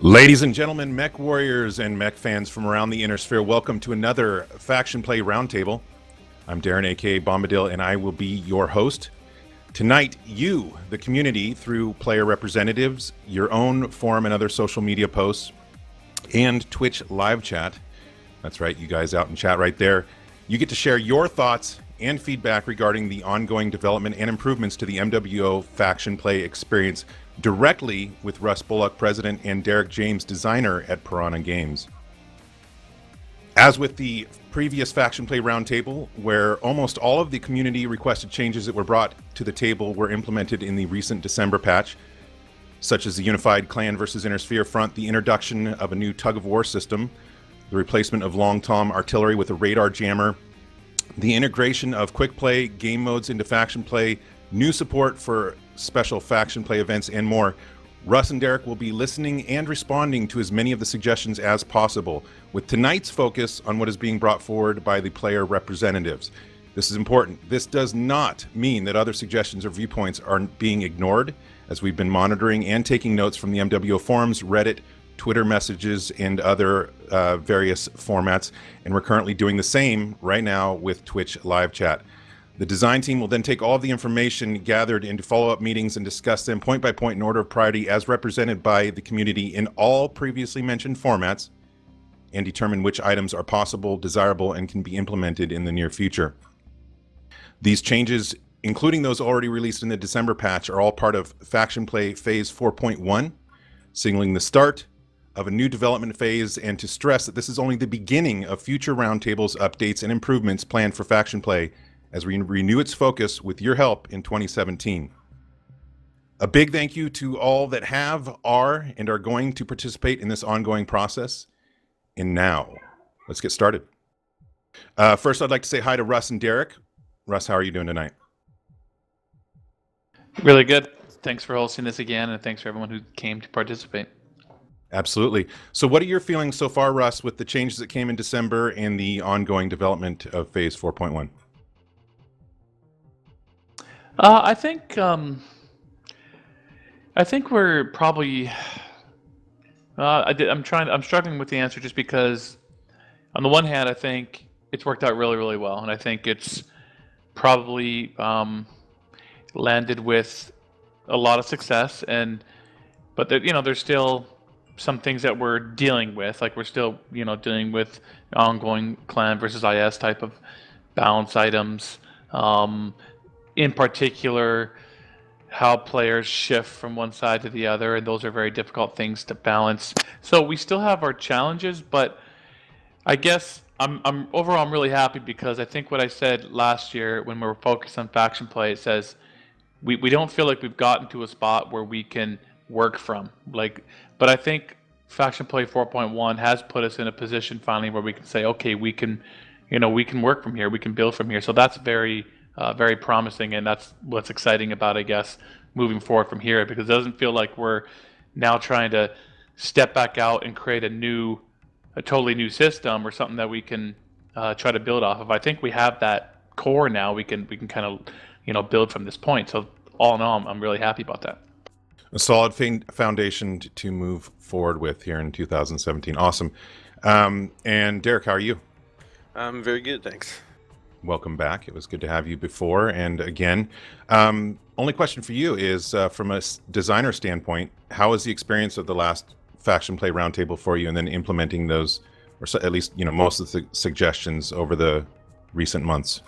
Ladies and gentlemen, mech warriors and mech fans from around the inner sphere, welcome to another Faction Play Roundtable. I'm Darren, aka Bombadil, and I will be your host. Tonight, you, the community, through player representatives, your own forum and other social media posts, and Twitch live chat, that's right, you guys out in chat right there, you get to share your thoughts and feedback regarding the ongoing development and improvements to the MWO Faction Play experience directly with Russ, Bullock, president, and Derek James, designer at Piranha Games. As with the previous Faction Play Roundtable, where almost all of the community requested changes that were brought to the table were implemented in the recent December patch, such as the unified clan versus inner sphere front, the introduction of a new tug-of-war system, the replacement of long tom artillery with a radar jammer, the integration of quick play game modes into Faction Play, new support for special Faction Play events, and more. Russ and Derek will be listening and responding to as many of the suggestions as possible, with tonight's focus on what is being brought forward by the player representatives. This is important. This does not mean that other suggestions or viewpoints are being ignored, as we've been monitoring and taking notes from the MWO forums, Reddit, Twitter messages, and other various formats, and we're currently doing the same right now with Twitch live chat. The design team will then take all of the information gathered into follow-up meetings and discuss them point by point in order of priority as represented by the community in all previously mentioned formats, and determine which items are possible, desirable, and can be implemented in the near future. These changes, including those already released in the December patch, are all part of Faction Play Phase 4.1, signaling the start of a new development phase, and to stress that this is only the beginning of future roundtables, updates, and improvements planned for Faction Play as we renew its focus with your help in 2017. A big thank you to all that have, are, and are going to participate in this ongoing process. And now, let's get started. First, I'd like to say hi to Russ and Derek. Russ, how are you doing tonight? Really good. Thanks for hosting this again, and thanks for everyone who came to participate. Absolutely. So what are your feelings so far, Russ, with the changes that came in December and the ongoing development of Phase 4.1? I think we're probably. I'm struggling with the answer just because, on the one hand, I think it's worked out really, really well, and I think it's probably landed with a lot of success. But there's still some things that we're dealing with. Like we're still, dealing with ongoing clan versus IS type of balance items. In particular, how players shift from one side to the other, and those are very difficult things to balance. So we still have our challenges, but I guess I'm overall I'm really happy because I think what I said last year when we were focused on Faction Play, it says we don't feel like we've gotten to a spot where we can work from. But I think Faction Play 4.1 has put us in a position finally where we can say, okay, we can work from here, we can build from here. So that's very promising, and that's what's exciting about, I guess, moving forward from here, because it doesn't feel like we're now trying to step back out and create a totally new system or something that we can try to build off of. I think we have that core now. We can kind of build from this point. So all in all, I'm really happy about that. A solid foundation to move forward with here in 2017. Awesome. And Derek, how are you? I'm very good, thanks. Welcome back. It was good to have you before and again. Only question for you is, from a designer standpoint, how was the experience of the last Faction Play Roundtable for you, and then implementing those, or at least most of the suggestions over the recent months?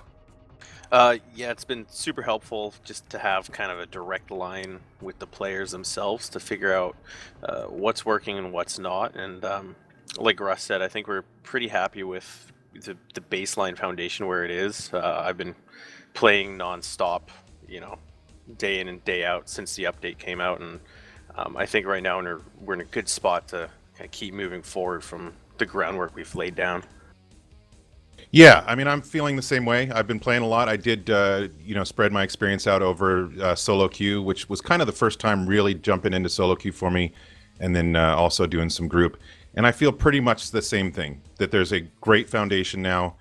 Yeah, it's been super helpful just to have kind of a direct line with the players themselves to figure out what's working and what's not. And like Russ said, I think we're pretty happy with the baseline foundation where it is. I've been playing non-stop, day in and day out since the update came out, and I think right now we're in a good spot to kind of keep moving forward from the groundwork we've laid down. Yeah, I mean, I'm feeling the same way. I've been playing a lot. I did, spread my experience out over solo queue, which was kind of the first time really jumping into solo queue for me, and then also doing some group. And I feel pretty much the same thing, that there's a great foundation now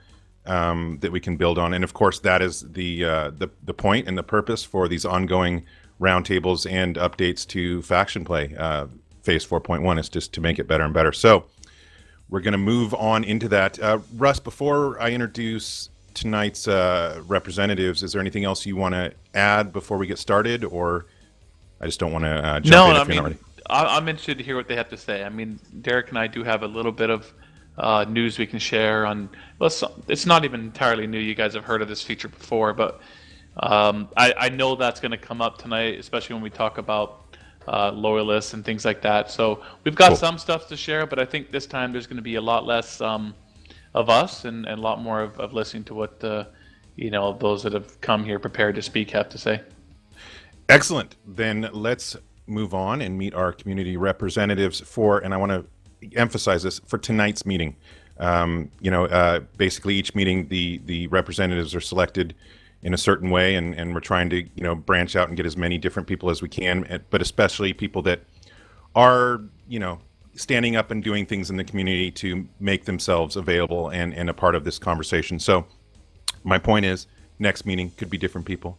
that we can build on. And of course, that is the point and the purpose for these ongoing roundtables and updates to Faction Play. Phase 4.1. It's just to make it better and better. So we're going to move on into that. Russ, before I introduce tonight's representatives, is there anything else you want to add before we get started, or I just don't want to jump in if you're not ready? I'm interested to hear what they have to say. I mean, Derek and I do have a little bit of news we can share on. Well, it's not even entirely new. You guys have heard of this feature before, but I know that's going to come up tonight, especially when we talk about Loyalists and things like that. So we've got some stuff to share, but I think this time there's going to be a lot less of us and a lot more of listening to what those that have come here prepared to speak have to say. Excellent. Then let's move on and meet our community representatives and I want to emphasize this, for tonight's meeting. Basically each meeting the representatives are selected in a certain way, and we're trying to branch out and get as many different people as we can, but especially people that are standing up and doing things in the community to make themselves available and a part of this conversation. So my point is, next meeting could be different people,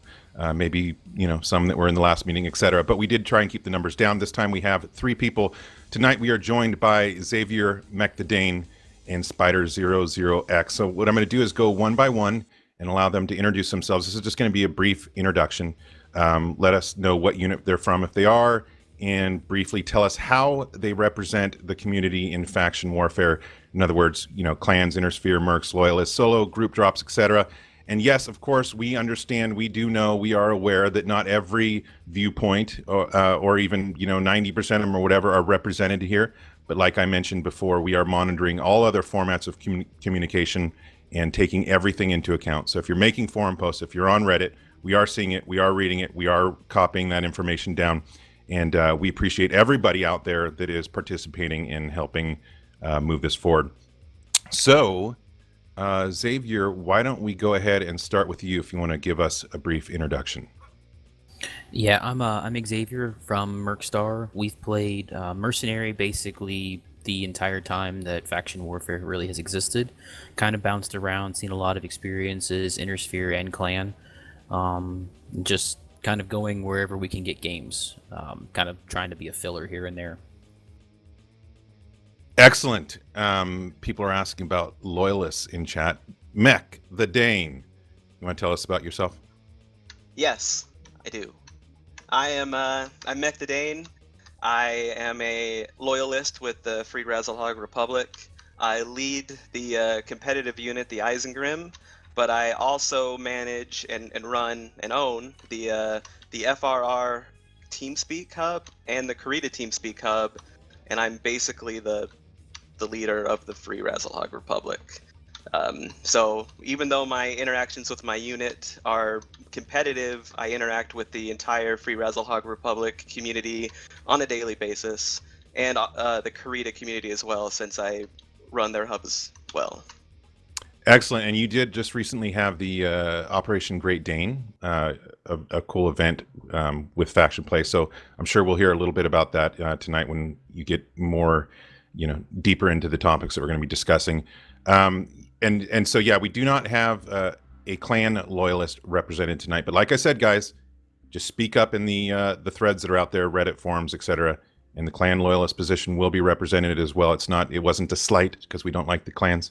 maybe some that were in the last meeting, etc. But we did try and keep the numbers down. This time we have 3 people. Tonight we are joined by Xavier Mech and Spider00X. So what I'm going to do is go one by one and allow them to introduce themselves. This is just going to be a brief introduction. Let us know what unit they're from if they are, and briefly tell us how they represent the community in faction warfare. In other words, clans, Intersphere, Mercs, Loyalists, solo, group drops, etc. And yes, of course, we understand, we do know, we are aware that not every viewpoint or even 90% of them or whatever are represented here. But like I mentioned before, we are monitoring all other formats of communication and taking everything into account. So if you're making forum posts, if you're on Reddit, we are seeing it, we are reading it, we are copying that information down. And we appreciate everybody out there that is participating in helping move this forward. So, Xavier, why don't we go ahead and start with you if you want to give us a brief introduction. Yeah, I'm Xavier from Mercstar. We've played Mercenary basically the entire time that faction warfare really has existed. Kind of bounced around, seen a lot of experiences, Intersphere and Clan. Just kind of going wherever we can get games. Kind of trying to be a filler here and there. Excellent. People are asking about Loyalists in chat. Mech the Dane, you want to tell us about yourself? Yes, I do. I'm Mech the Dane. I am a Loyalist with the Free Razzlehog Republic. I lead the competitive unit, the Eisengrim, but I also manage and run and own the FRR TeamSpeak Hub and the Karita TeamSpeak Hub, and I'm basically the leader of the Free Razzlehog Republic. So even though my interactions with my unit are competitive, I interact with the entire Free Razzlehog Republic community on a daily basis, and the Karita community as well, since I run their hub as well. Excellent. And you did just recently have the Operation Great Dane, a cool event with Faction Play. So I'm sure we'll hear a little bit about that tonight when you get more, deeper into the topics that we're going to be discussing. And so, yeah, we do not have a clan loyalist represented tonight. But like I said, guys, just speak up in the threads that are out there, Reddit forums, etc. And the clan loyalist position will be represented as well. It wasn't a slight because we don't like the clans.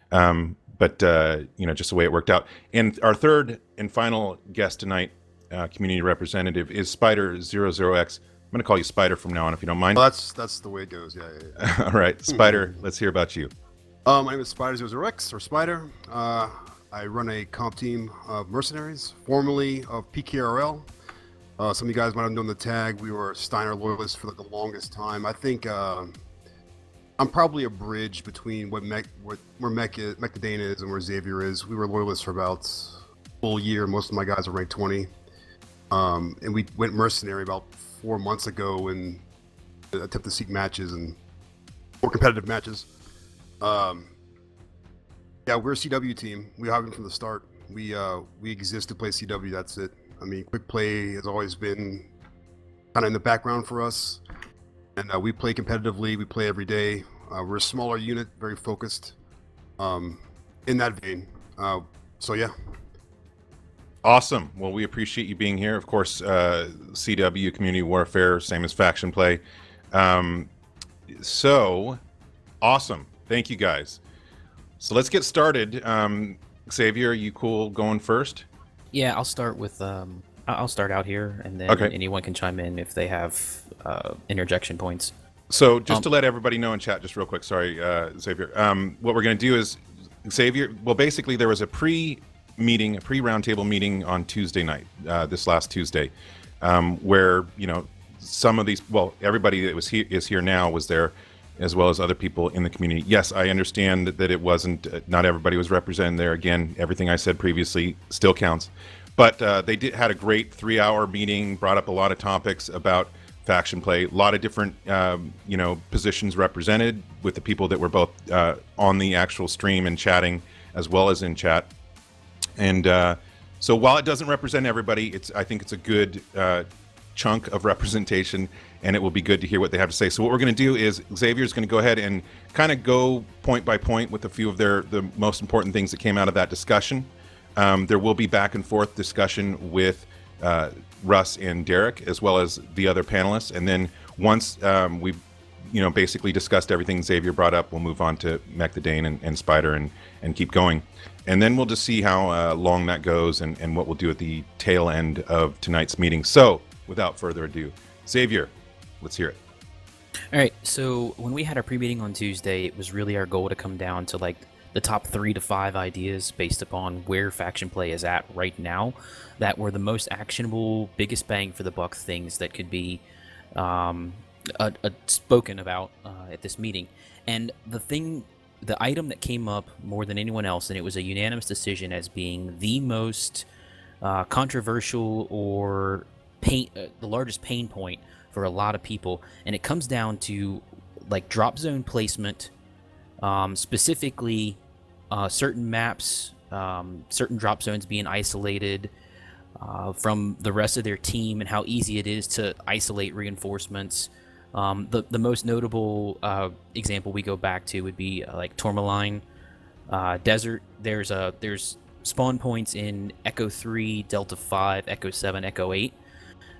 But just the way it worked out. And our third and final guest tonight, community representative, is Spider00X. I'm going to call you Spider from now on, if you don't mind. Well, that's the way it goes. Yeah. All right, Spider, let's hear about you. My name is Spider00X, or Spider. I run a comp team of mercenaries, formerly of PKRL. Some of you guys might have known the tag. We were Steiner Loyalists for the longest time. I think I'm probably a bridge between where Mech the Dane is and where Xavier is. We were Loyalists for about a full year. Most of my guys are ranked 20. And we went mercenary about 4 months ago and attempted to seek matches and more competitive matches. Yeah, we're a CW team. We have been from the start. We exist to play CW. That's it. I mean, quick play has always been kind of in the background for us, and we play competitively. We play every day. We're a smaller unit, very focused. In that vein. So yeah. Awesome. Well, we appreciate you being here. Of course, CW, community warfare, same as faction play. So awesome. Thank you guys. So let's get started. Xavier, are you cool going first? Yeah, I'll start with I'll start out here, and then Okay. anyone can chime in if they have interjection points. So just to let everybody know in chat, just real quick, sorry, Xavier. What we're going to do is, Xavier, well, basically there was a pre-roundtable meeting on Tuesday night, this last Tuesday, where, some of these, well, everybody that is here now was there, as well as other people in the community. Yes, I understand that it wasn't, not everybody was represented there. Again, everything I said previously still counts. But they had a great 3-hour meeting, brought up a lot of topics about faction play, a lot of different positions represented with the people that were both on the actual stream and chatting as well as in chat. And so while it doesn't represent everybody, I think it's a good chunk of representation, and it will be good to hear what they have to say. So what we're going to do is Xavier's going to go ahead and kind of go point by point with a few of the most important things that came out of that discussion. There will be back and forth discussion with Russ and Derek, as well as the other panelists. And then once we've basically discussed everything Xavier brought up, we'll move on to Mech the Dane and Spider and keep going. And then we'll just see how long that goes and what we'll do at the tail end of tonight's meeting. So without further ado, Xavier, let's hear it. All right, so when we had our pre-meeting on Tuesday, it was really our goal to come down to like the top 3 to 5 ideas based upon where faction play is at right now that were the most actionable, biggest bang for the buck things that could be spoken about at this meeting. And the item that came up more than anyone else, and it was a unanimous decision as being the most controversial or the largest pain point for a lot of people, and it comes down to like drop zone placement, specifically certain maps, certain drop zones being isolated from the rest of their team, and how easy it is to isolate reinforcements. The most notable example we go back to would be like Tourmaline Desert. There's spawn points in Echo 3, Delta 5, Echo 7, Echo 8.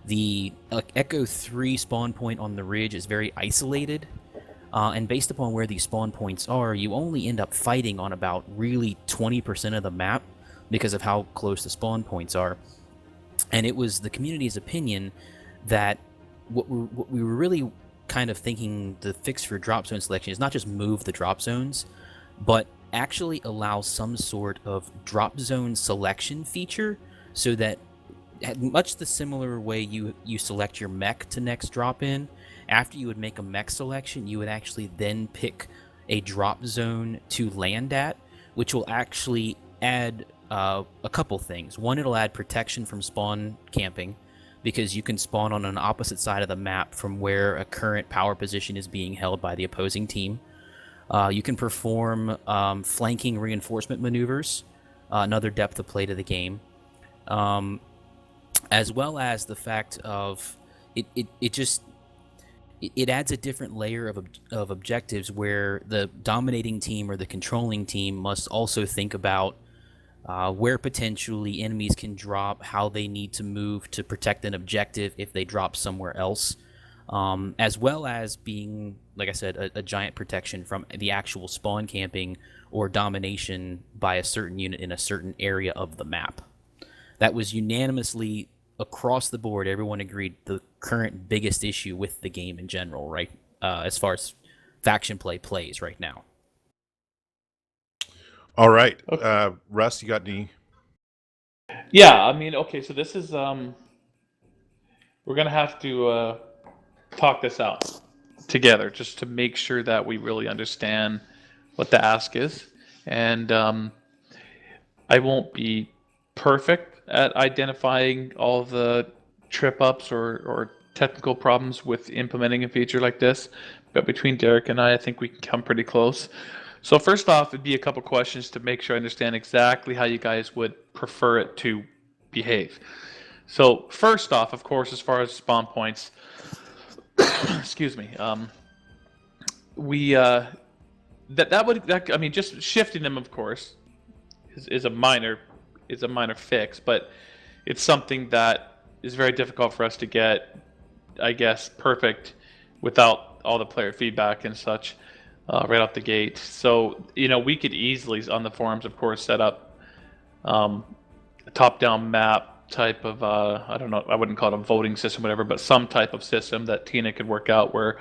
The Echo 3 spawn point on the ridge is very isolated, and based upon where these spawn points are, you only end up fighting on about really 20% of the map because of how close the spawn points are. And it was the community's opinion that what we were really kind of thinking the fix for drop zone selection is not just move the drop zones, but actually allow some sort of drop zone selection feature, so that much the similar way you select your mech to next drop in, after you would make a mech selection, you would actually then pick a drop zone to land at, which will actually add a couple things. One, it'll add protection from spawn camping, because you can spawn on an opposite side of the map from where a current power position is being held by the opposing team. You can perform flanking reinforcement maneuvers, another depth of play to the game. As well as the fact of it adds a different layer of objectives where the dominating team or the controlling team must also think about where potentially enemies can drop, how they need to move to protect an objective if they drop somewhere else, as well as being, like I said, a giant protection from the actual spawn camping or domination by a certain unit in a certain area of the map. That was unanimously across the board. Everyone agreed the current biggest issue with the game in general, right? As far as faction play plays right now. All right. Russ, you got any? Yeah, I mean, okay, so this is we're gonna have to talk this out together just to make sure that we really understand what the ask is. And I won't be perfect at identifying all the trip ups or technical problems with implementing a feature like this, but between Derek and I think we can come pretty close. So first off, it'd be a couple questions to make sure I understand exactly how you guys would prefer it to behave. So first off, of course, as far as spawn points, excuse me, I mean, just shifting them, of course, is a minor fix, but it's something that is very difficult for us to get, I guess, perfect without all the player feedback and such right off the gate. So, we could easily, on the forums, of course, set up a top-down map type of, I don't know, I wouldn't call it a voting system, whatever, but some type of system that Tina could work out where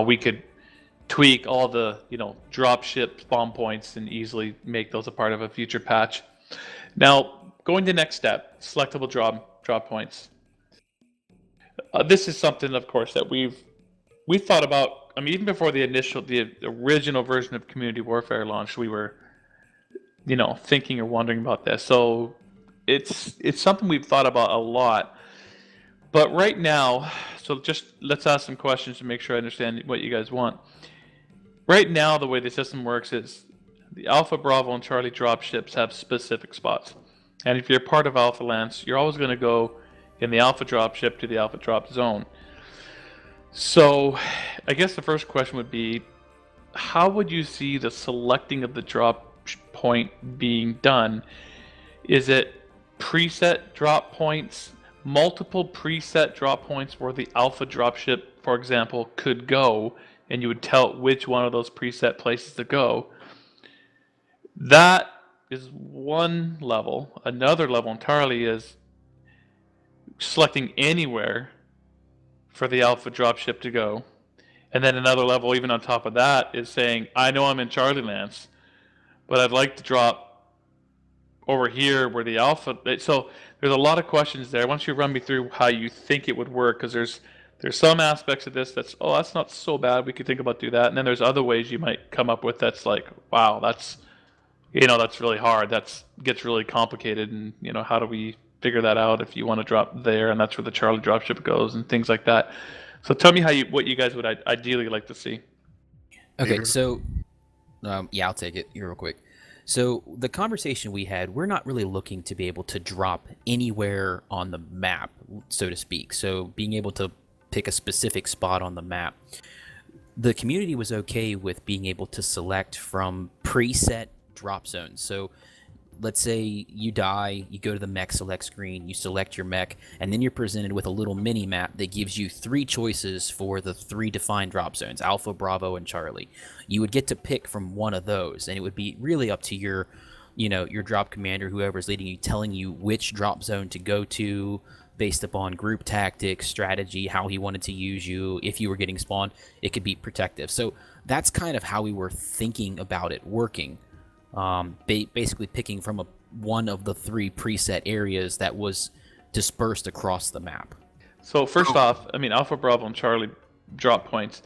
we could tweak all the, dropship spawn points and easily make those a part of a future patch. Now, going to the next step, selectable drop points. This is something, of course, that we've thought about. I mean, even before the original version of Community Warfare launched, we were, thinking or wondering about this. So it's something we've thought about a lot. But right now, so just let's ask some questions to make sure I understand what you guys want. Right now, the way the system works is the Alpha, Bravo, and Charlie dropships have specific spots. And if you're part of Alpha Lance, you're always going to go in the Alpha dropship to the Alpha drop zone. So I guess the first question would be, how would you see the selecting of the drop point being done? Is it preset drop points, multiple preset drop points where the Alpha dropship, for example, could go, and you would tell which one of those preset places to go? That is one level. Another level entirely is selecting anywhere for the Alpha dropship to go. And then another level, even on top of that, is saying, I know I'm in Charlie Lance, but I'd like to drop over here where the Alpha... So there's a lot of questions there. Why don't you run me through how you think it would work? Because there's some aspects of this that's not so bad, we could think about do that. And then there's other ways you might come up with that's like, wow, that's really hard. That gets really complicated. And, how do we figure that out if you want to drop there and that's where the Charlie dropship goes and things like that. So tell me what you guys would ideally like to see. Okay, so I'll take it real quick. So the conversation we had, we're not really looking to be able to drop anywhere on the map, so to speak. So being able to pick a specific spot on the map. The community was okay with being able to select from preset drop zones. So let's say you die, you go to the mech select screen, you select your mech, and then you're presented with a little mini map that gives you 3 choices for the 3 defined drop zones, Alpha, Bravo, and Charlie. You would get to pick from one of those, and it would be really up to your drop commander, whoever's leading you, telling you which drop zone to go to based upon group tactics, strategy, how he wanted to use you. If you were getting spawned, it could be protective. So that's kind of how we were thinking about it working. Basically picking from one of the 3 preset areas that was dispersed across the map. So first off, I mean, Alpha, Bravo, and Charlie drop points.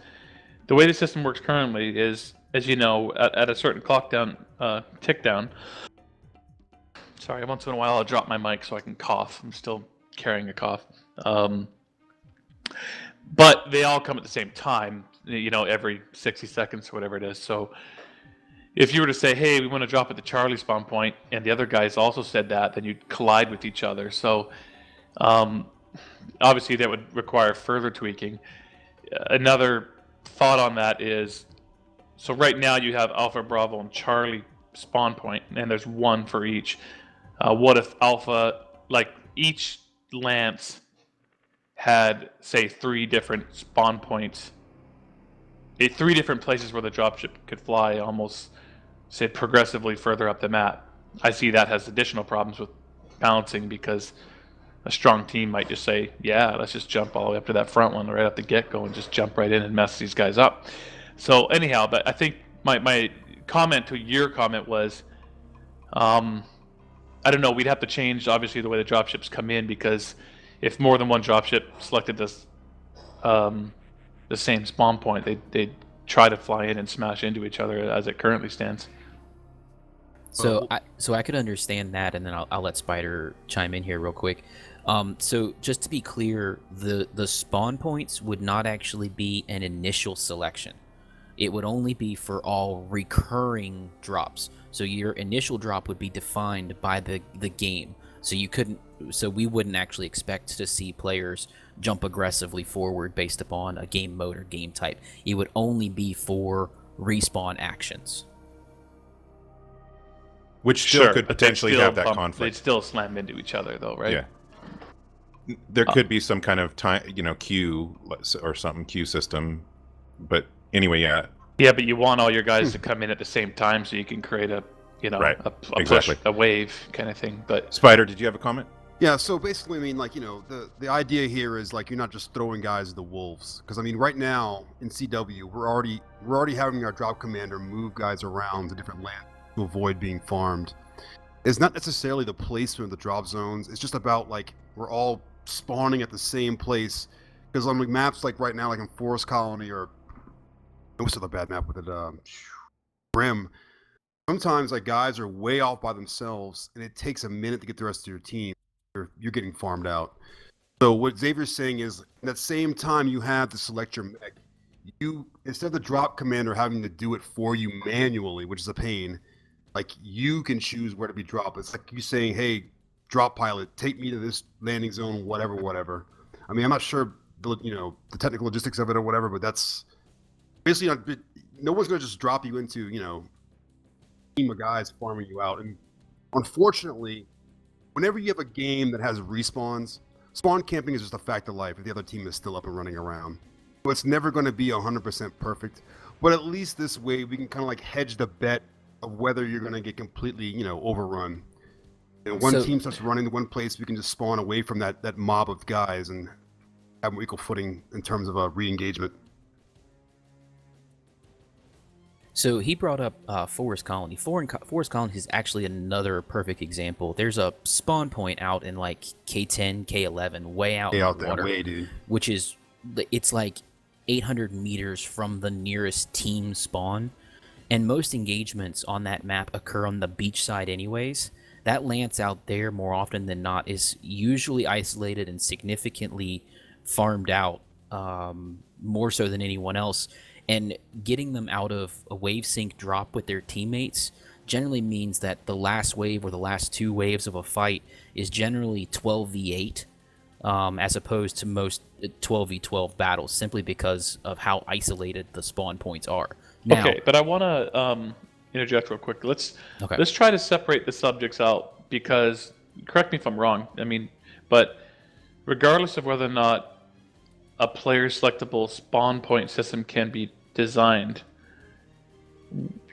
The way the system works currently is, as you know, at a certain tick down. Sorry, once in a while I'll drop my mic so I can cough. I'm still carrying a cough. But they all come at the same time, every 60 seconds or whatever it is. So if you were to say, hey, we want to drop at the Charlie spawn point, and the other guys also said that, then you'd collide with each other. So obviously that would require further tweaking. Another thought on that is, so right now you have Alpha, Bravo, and Charlie spawn point, and there's 1 for each. What if Alpha, like each Lance had, say, 3 different spawn points, 3 different places where the dropship could fly, almost, say, progressively further up the map. I see that has additional problems with balancing, because a strong team might just say, yeah, let's just jump all the way up to that front one right at the get-go and just jump right in and mess these guys up. So anyhow, but I think my comment to your comment was, I don't know, we'd have to change, obviously, the way the dropships come in, because if more than one dropship selected this, the same spawn point, they'd try to fly in and smash into each other as it currently stands. So I could understand that, and then I'll let Spider chime in here real quick. So just to be clear, the spawn points would not actually be an initial selection. It would only be for all recurring drops. So your initial drop would be defined by the game. So we wouldn't actually expect to see players jump aggressively forward based upon a game mode or game type. It would only be for respawn actions. Which still could potentially have that conflict. They'd still slam into each other, though, right? Yeah. there could be some kind of time, queue or something, queue system. But anyway, yeah. Yeah, but you want all your guys to come in at the same time so you can create a Right. a Exactly. push, a wave kind of thing. But Spider, did you have a comment? Yeah, so basically, I mean, like, the idea here is like you're not just throwing guys to the wolves, because I mean, right now in CW, we're already having our drop commander move guys around to different lands to avoid being farmed. It's not necessarily the placement of the drop zones. It's just about like we're all spawning at the same place, because on like maps like right now, like in Forest Colony or what's the bad map with it, Brim. Sometimes like guys are way off by themselves, and it takes a minute to get the rest of your team. You're getting farmed out. So what Xavier's saying is, at that same time you have to select your mech, you, instead of the drop commander having to do it for you manually, which is a pain, like you can choose where to be dropped. It's like you saying, hey, drop pilot, take me to this landing zone, whatever. I mean, I'm not sure the technical logistics of it or whatever, but that's basically no one's going to just drop you into a team of guys farming you out. And unfortunately, whenever you have a game that has respawns, spawn camping is just a fact of life if the other team is still up and running around. So it's never going to be 100% perfect, but at least this way we can kind of like hedge the bet of whether you're going to get completely, overrun. One team starts running to one place, we can just spawn away from that mob of guys and have equal footing in terms of re-engagement. So he brought up Forest Colony. Forest Colony is actually another perfect example. There's a spawn point out in like K10, K11, way out in the water, way, dude. which is, it's like 800 meters from the nearest team spawn. And most engagements on that map occur on the beach side anyways. That lance out there, more often than not, is usually isolated and significantly farmed out, more so than anyone else. And getting them out of a wave sync drop with their teammates generally means that the last wave or the last two waves of a fight is generally 12v8, as opposed to most 12v12 battles, simply because of how isolated the spawn points are. Now, okay, but I want to interject real quick. Let's try to separate the subjects out, because, correct me if I'm wrong, but regardless of whether or not a player selectable spawn point system can be designed,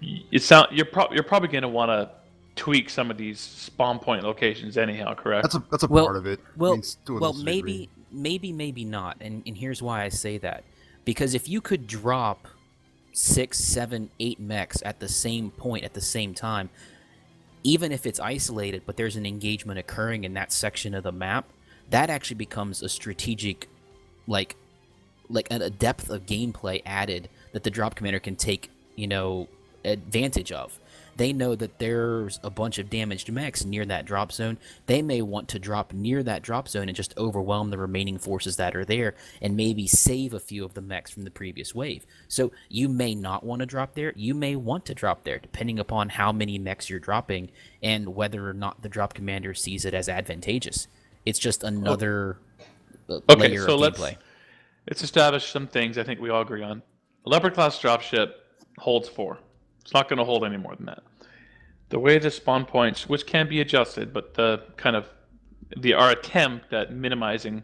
you're probably going to want to tweak some of these spawn point locations anyhow, correct? That's a part of it. Well, maybe not, and here's why I say that. Because if you could drop 6, 7, 8 mechs at the same point at the same time, even if it's isolated, but there's an engagement occurring in that section of the map, that actually becomes a strategic, like a depth of gameplay added that the drop commander can take, advantage of. They know that there's a bunch of damaged mechs near that drop zone. They may want to drop near that drop zone and just overwhelm the remaining forces that are there and maybe save a few of the mechs from the previous wave. So you may not want to drop there. You may want to drop there, depending upon how many mechs you're dropping and whether or not the drop commander sees it as advantageous. It's just another layer of gameplay. Let's establish some things I think we all agree on. A Leopard class dropship holds 4. It's not going to hold any more than that. The way the spawn points, which can be adjusted, but our attempt at minimizing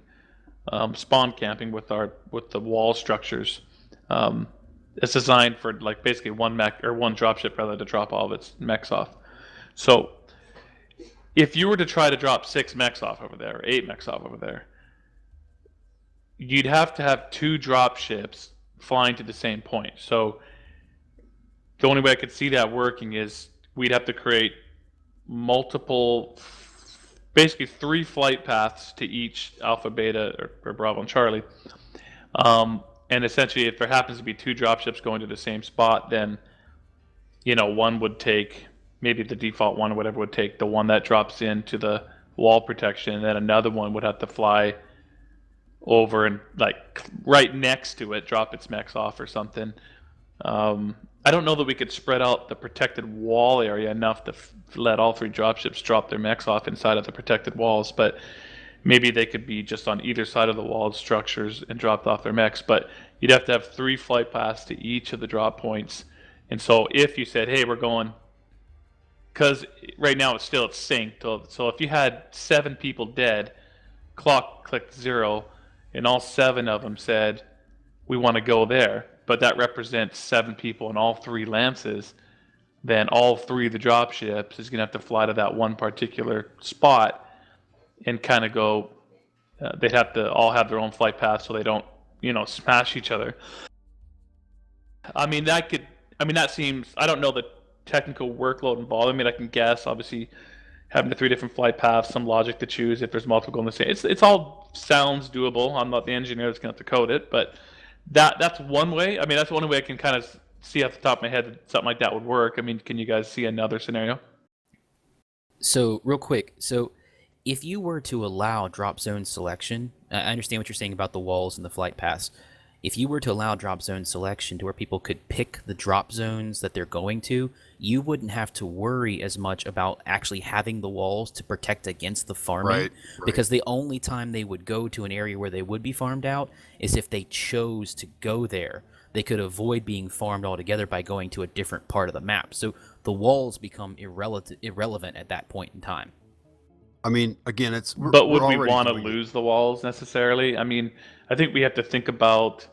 spawn camping with the wall structures is designed for like basically one dropship rather to drop all of its mechs off. So if you were to try to drop 6 mechs off over there, or 8 mechs off over there, you'd have to have 2 drop ships flying to the same point. So the only way I could see that working is we'd have to create multiple, basically 3 flight paths to each Alpha, Beta, or Bravo and Charlie. And essentially, if there happens to be 2 drop ships going to the same spot, then one would take, maybe the default one or whatever would take the one that drops into the wall protection, and then another one would have to fly over and like right next to it, drop its mechs off or something. I don't know that we could spread out the protected wall area enough to let all 3 dropships drop their mechs off inside of the protected walls, but maybe they could be just on either side of the walled structures and dropped off their mechs. But you'd have to have 3 flight paths to each of the drop points. And so if you said, hey, we're going, because right now it's synced, so if you had 7 people dead clock clicked 0, and all 7 of them said, we want to go there, but that represents 7 people and all 3 lances, then all 3 of the drop ships is going to have to fly to that one particular spot and kind of go, they'd have to all have their own flight path so they don't, smash each other. I mean, that seems, I don't know the technical workload involved. I mean, I can guess, obviously, having the 3 different flight paths, some logic to choose if there's multiple going the same. It's all sounds doable. I'm not the engineer that's going to have to code it, but that's one way. I mean, that's the only way I can kind of see off the top of my head that something like that would work. I mean, can you guys see another scenario? So, real quick, if you were to allow drop zone selection, I understand what you're saying about the walls and the flight paths. If you were to allow drop zone selection to where people could pick the drop zones that they're going to, you wouldn't have to worry as much about actually having the walls to protect against the farming. Right. Because the only time they would go to an area where they would be farmed out is if they chose to go there. They could avoid being farmed altogether by going to a different part of the map. So the walls become irrelevant at that point in time. I mean, again, But would we want to lose the walls necessarily? I mean, I think we have to think about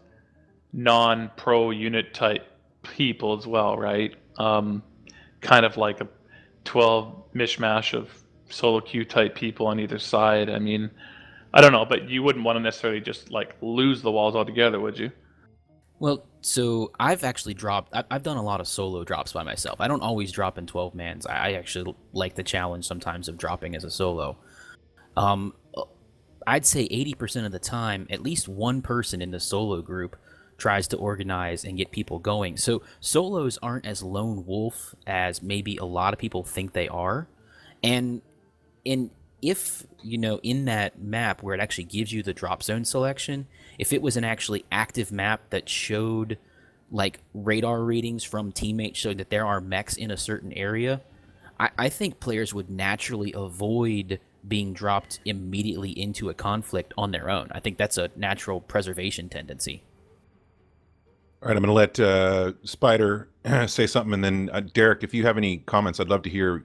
non-pro unit type people as well, right? Kind of like a 12 mishmash of solo queue type people on either side. I mean, I don't know, but you wouldn't want to necessarily just like lose the walls altogether, would you? Well, so I've actually I've done a lot of solo drops by myself. I don't always drop in 12 mans. I actually like the challenge sometimes of dropping as a solo. I'd say 80% of the time, at least one person in the solo group tries to organize and get people going. So solos aren't as lone wolf as maybe a lot of people think they are. And if, in that map where it actually gives you the drop zone selection, if it was an actually active map that showed like radar readings from teammates showing that there are mechs in a certain area, I think players would naturally avoid being dropped immediately into a conflict on their own. I think that's a natural preservation tendency. All right, I'm going to let Spider say something, and then Derek, if you have any comments, I'd love to hear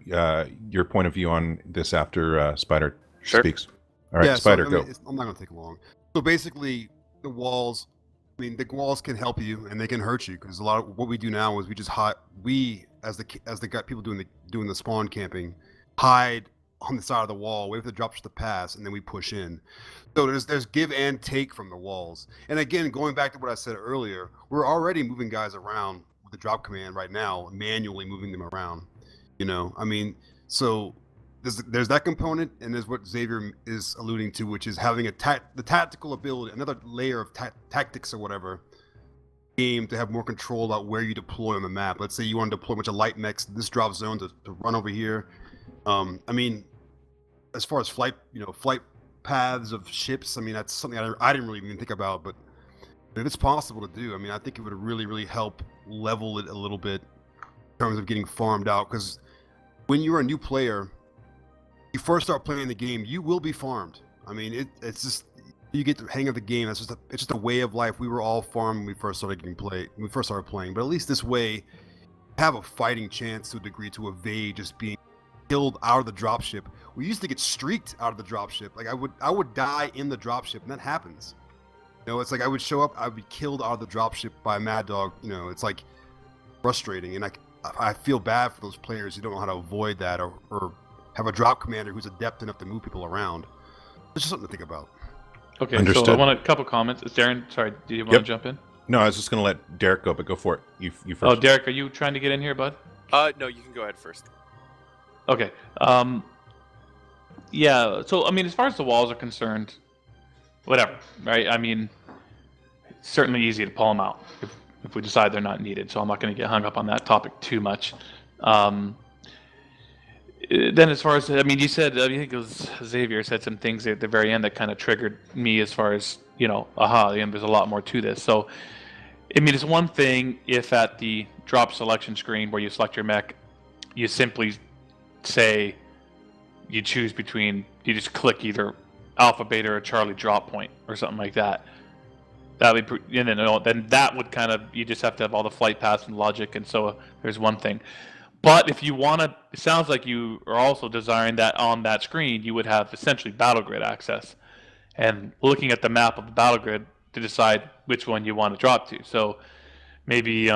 your point of view on this after Spider speaks. All right, Spider, go. I'm not going to take long. So basically, the walls can help you and they can hurt you, because a lot of what we do now is we just hide. We, as the people doing the spawn camping, hide on the side of the wall, wait for the drops to pass, and then we push in. So there's give and take from the walls. And again, going back to what I said earlier, we're already moving guys around with the drop command right now, manually moving them around. So there's that component, and there's what Xavier is alluding to, which is having the tactical ability, another layer of tactics or whatever, game to have more control about where you deploy on the map. Let's say you want to deploy a bunch of light mechs in this drop zone to run over here. As far as flight paths of ships, that's something I didn't really even think about, but if it's possible to do, I think it would really, really help level it a little bit in terms of getting farmed out, because when you're a new player, you first start playing the game, you will be farmed. It's just, you get the hang of the game. It's just a way of life. We were all farmed when we first started playing, but at least this way, have a fighting chance to a degree to evade just being killed out of the dropship. We used to get streaked out of the dropship. Like I would die in the dropship, and that happens. It's like I would show up, I would be killed out of the dropship by a mad dog. It's like frustrating, and I feel bad for those players who don't know how to avoid that, or have a drop commander who's adept enough to move people around. It's just something to think about. Okay, Understood. So I want a couple comments. Is Darren, sorry, do you want to jump in? No, I was just going to let Derek go, but go for it. You first. Oh, Derek, are you trying to get in here, bud? No, you can go ahead first. Okay. Yeah, so, as far as the walls are concerned, whatever, right? It's certainly easy to pull them out if we decide they're not needed, so I'm not going to get hung up on that topic too much. Then as far as, you said, I think it was Xavier said some things at the very end that kind of triggered me as far as, there's a lot more to this. So, it's one thing if at the drop selection screen where you select your mech, you simply say you choose between, you just click either Alpha, Beta, or Charlie drop point or something like that. Then that would kind of, you just have to have all the flight paths and logic, and so there's one thing. But if you want to, it sounds like you are also desiring that on that screen, you would have essentially battle grid access. and looking at the map of the battle grid to decide which one you want to drop to. So maybe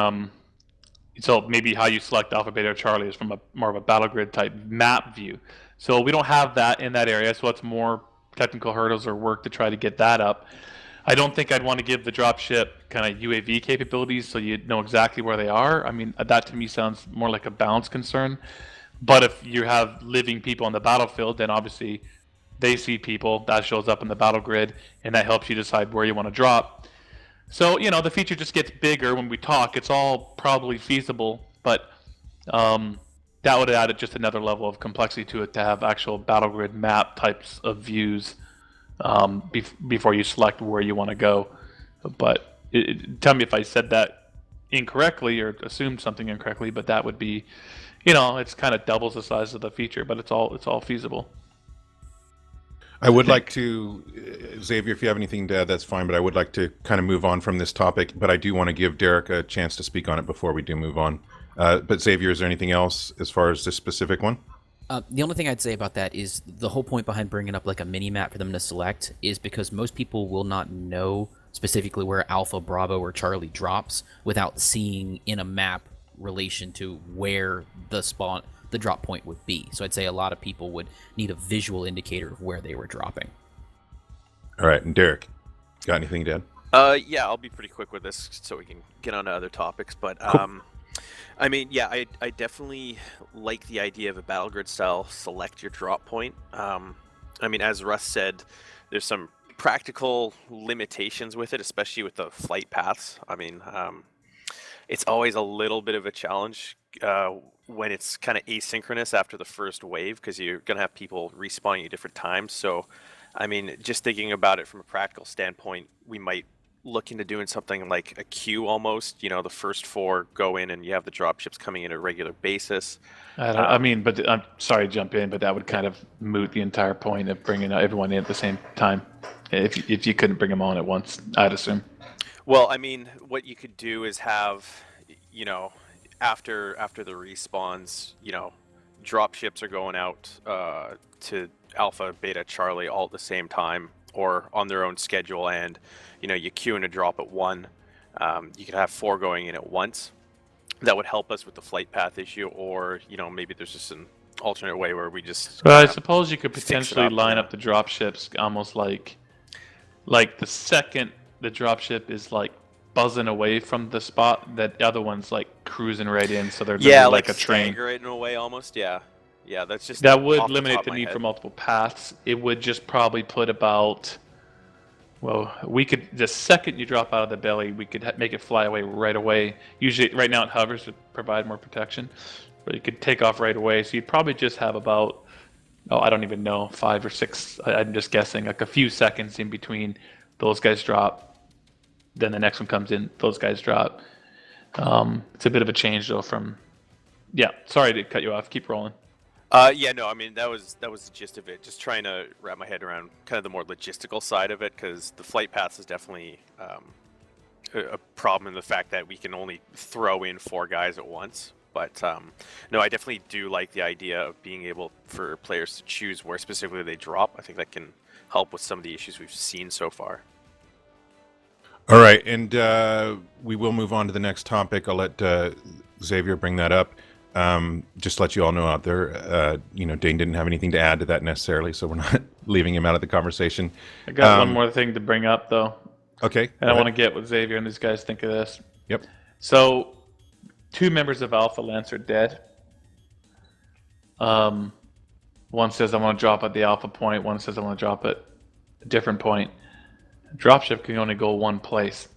maybe how you select Alpha, Beta, or Charlie is from a more of a battle grid type map view. So we don't have that in that area, so it's more technical hurdles or work to try to get that up. I don't think I'd want to give the dropship kind of UAV capabilities so you know exactly where they are. I mean, that to me sounds more like a balance concern. But if you have living people on the battlefield, then obviously they see people, that shows up in the battle grid, and that helps you decide where you want to drop. So, the feature just gets bigger when we talk. It's all probably feasible, but that would add just another level of complexity to it to have actual battle grid map types of views before you select where you want to go. But tell me if I said that incorrectly or assumed something incorrectly, but that would be, it's kind of doubles the size of the feature, but it's all feasible. I would like to, Xavier, if you have anything to add, that's fine, but I would like to kind of move on from this topic, but I do want to give Derek a chance to speak on it before we do move on. But Xavier, is there anything else as far as this specific one? The only thing I'd say about that is the whole point behind bringing up like a mini map for them to select is because most people will not know specifically where Alpha, Bravo, or Charlie drops without seeing in a map relation to where the drop point would be. So I'd say a lot of people would need a visual indicator of where they were dropping. All right, and Derek, got anything to add? Yeah, I'll be pretty quick with this so we can get on to other topics. But Cool. I mean, yeah, I definitely like the idea of a battle grid style select your drop point. I mean, as Russ said, there's some practical limitations with it, especially with the flight paths. I mean, it's always a little bit of a challenge when it's kind of asynchronous after the first wave, because you're going to have people respawning at different times. So, I mean, just thinking about it from a practical standpoint, we might look into doing something like a queue almost. The first 4 go in and you have the dropships coming in at a regular basis. But I'm sorry to jump in, but that would kind of moot the entire point of bringing everyone in at the same time. If you couldn't bring them on at once, I'd assume. Well, I mean, what you could do is have, after the respawns, dropships are going out to Alpha, Beta, Charlie all at the same time or on their own schedule, and you queue in a drop at 1. You could have 4 going in at once. That would help us with the flight path issue, or maybe there's just an alternate way where we just. Well, I suppose you could potentially line up the dropships almost like the second the dropship is like buzzing away from the spot, that the other one's like cruising right in, so they're like a train. Right in a way, almost. Yeah, that's just. That would eliminate the need for multiple paths. It would just probably put about. Well, we could, the second you drop out of the belly, we could make it fly away right away. Usually, right now it hovers to provide more protection, but you could take off right away. So you'd probably just have about, I don't even know, 5 or 6. I'm just guessing, like a few seconds in between those guys drop. Then the next one comes in, those guys drop. It's a bit of a change though from. Yeah, sorry to cut you off. Keep rolling. Yeah, no, I mean, that was the gist of it. Just trying to wrap my head around kind of the more logistical side of it, because the flight paths is definitely a problem in the fact that we can only throw in 4 guys at once. But no, I definitely do like the idea of being able for players to choose where specifically they drop. I think that can help with some of the issues we've seen so far. All right, and we will move on to the next topic. I'll let Xavier bring that up. Just to let you all know out there, Dane didn't have anything to add to that necessarily, so we're not leaving him out of the conversation. I got one more thing to bring up, though. Okay. And I want to get what Xavier and these guys think of this. Yep. So, 2 members of Alpha Lance are dead. One says, I want to drop at the Alpha point. One says, I want to drop at a different point. Dropship can only go one place.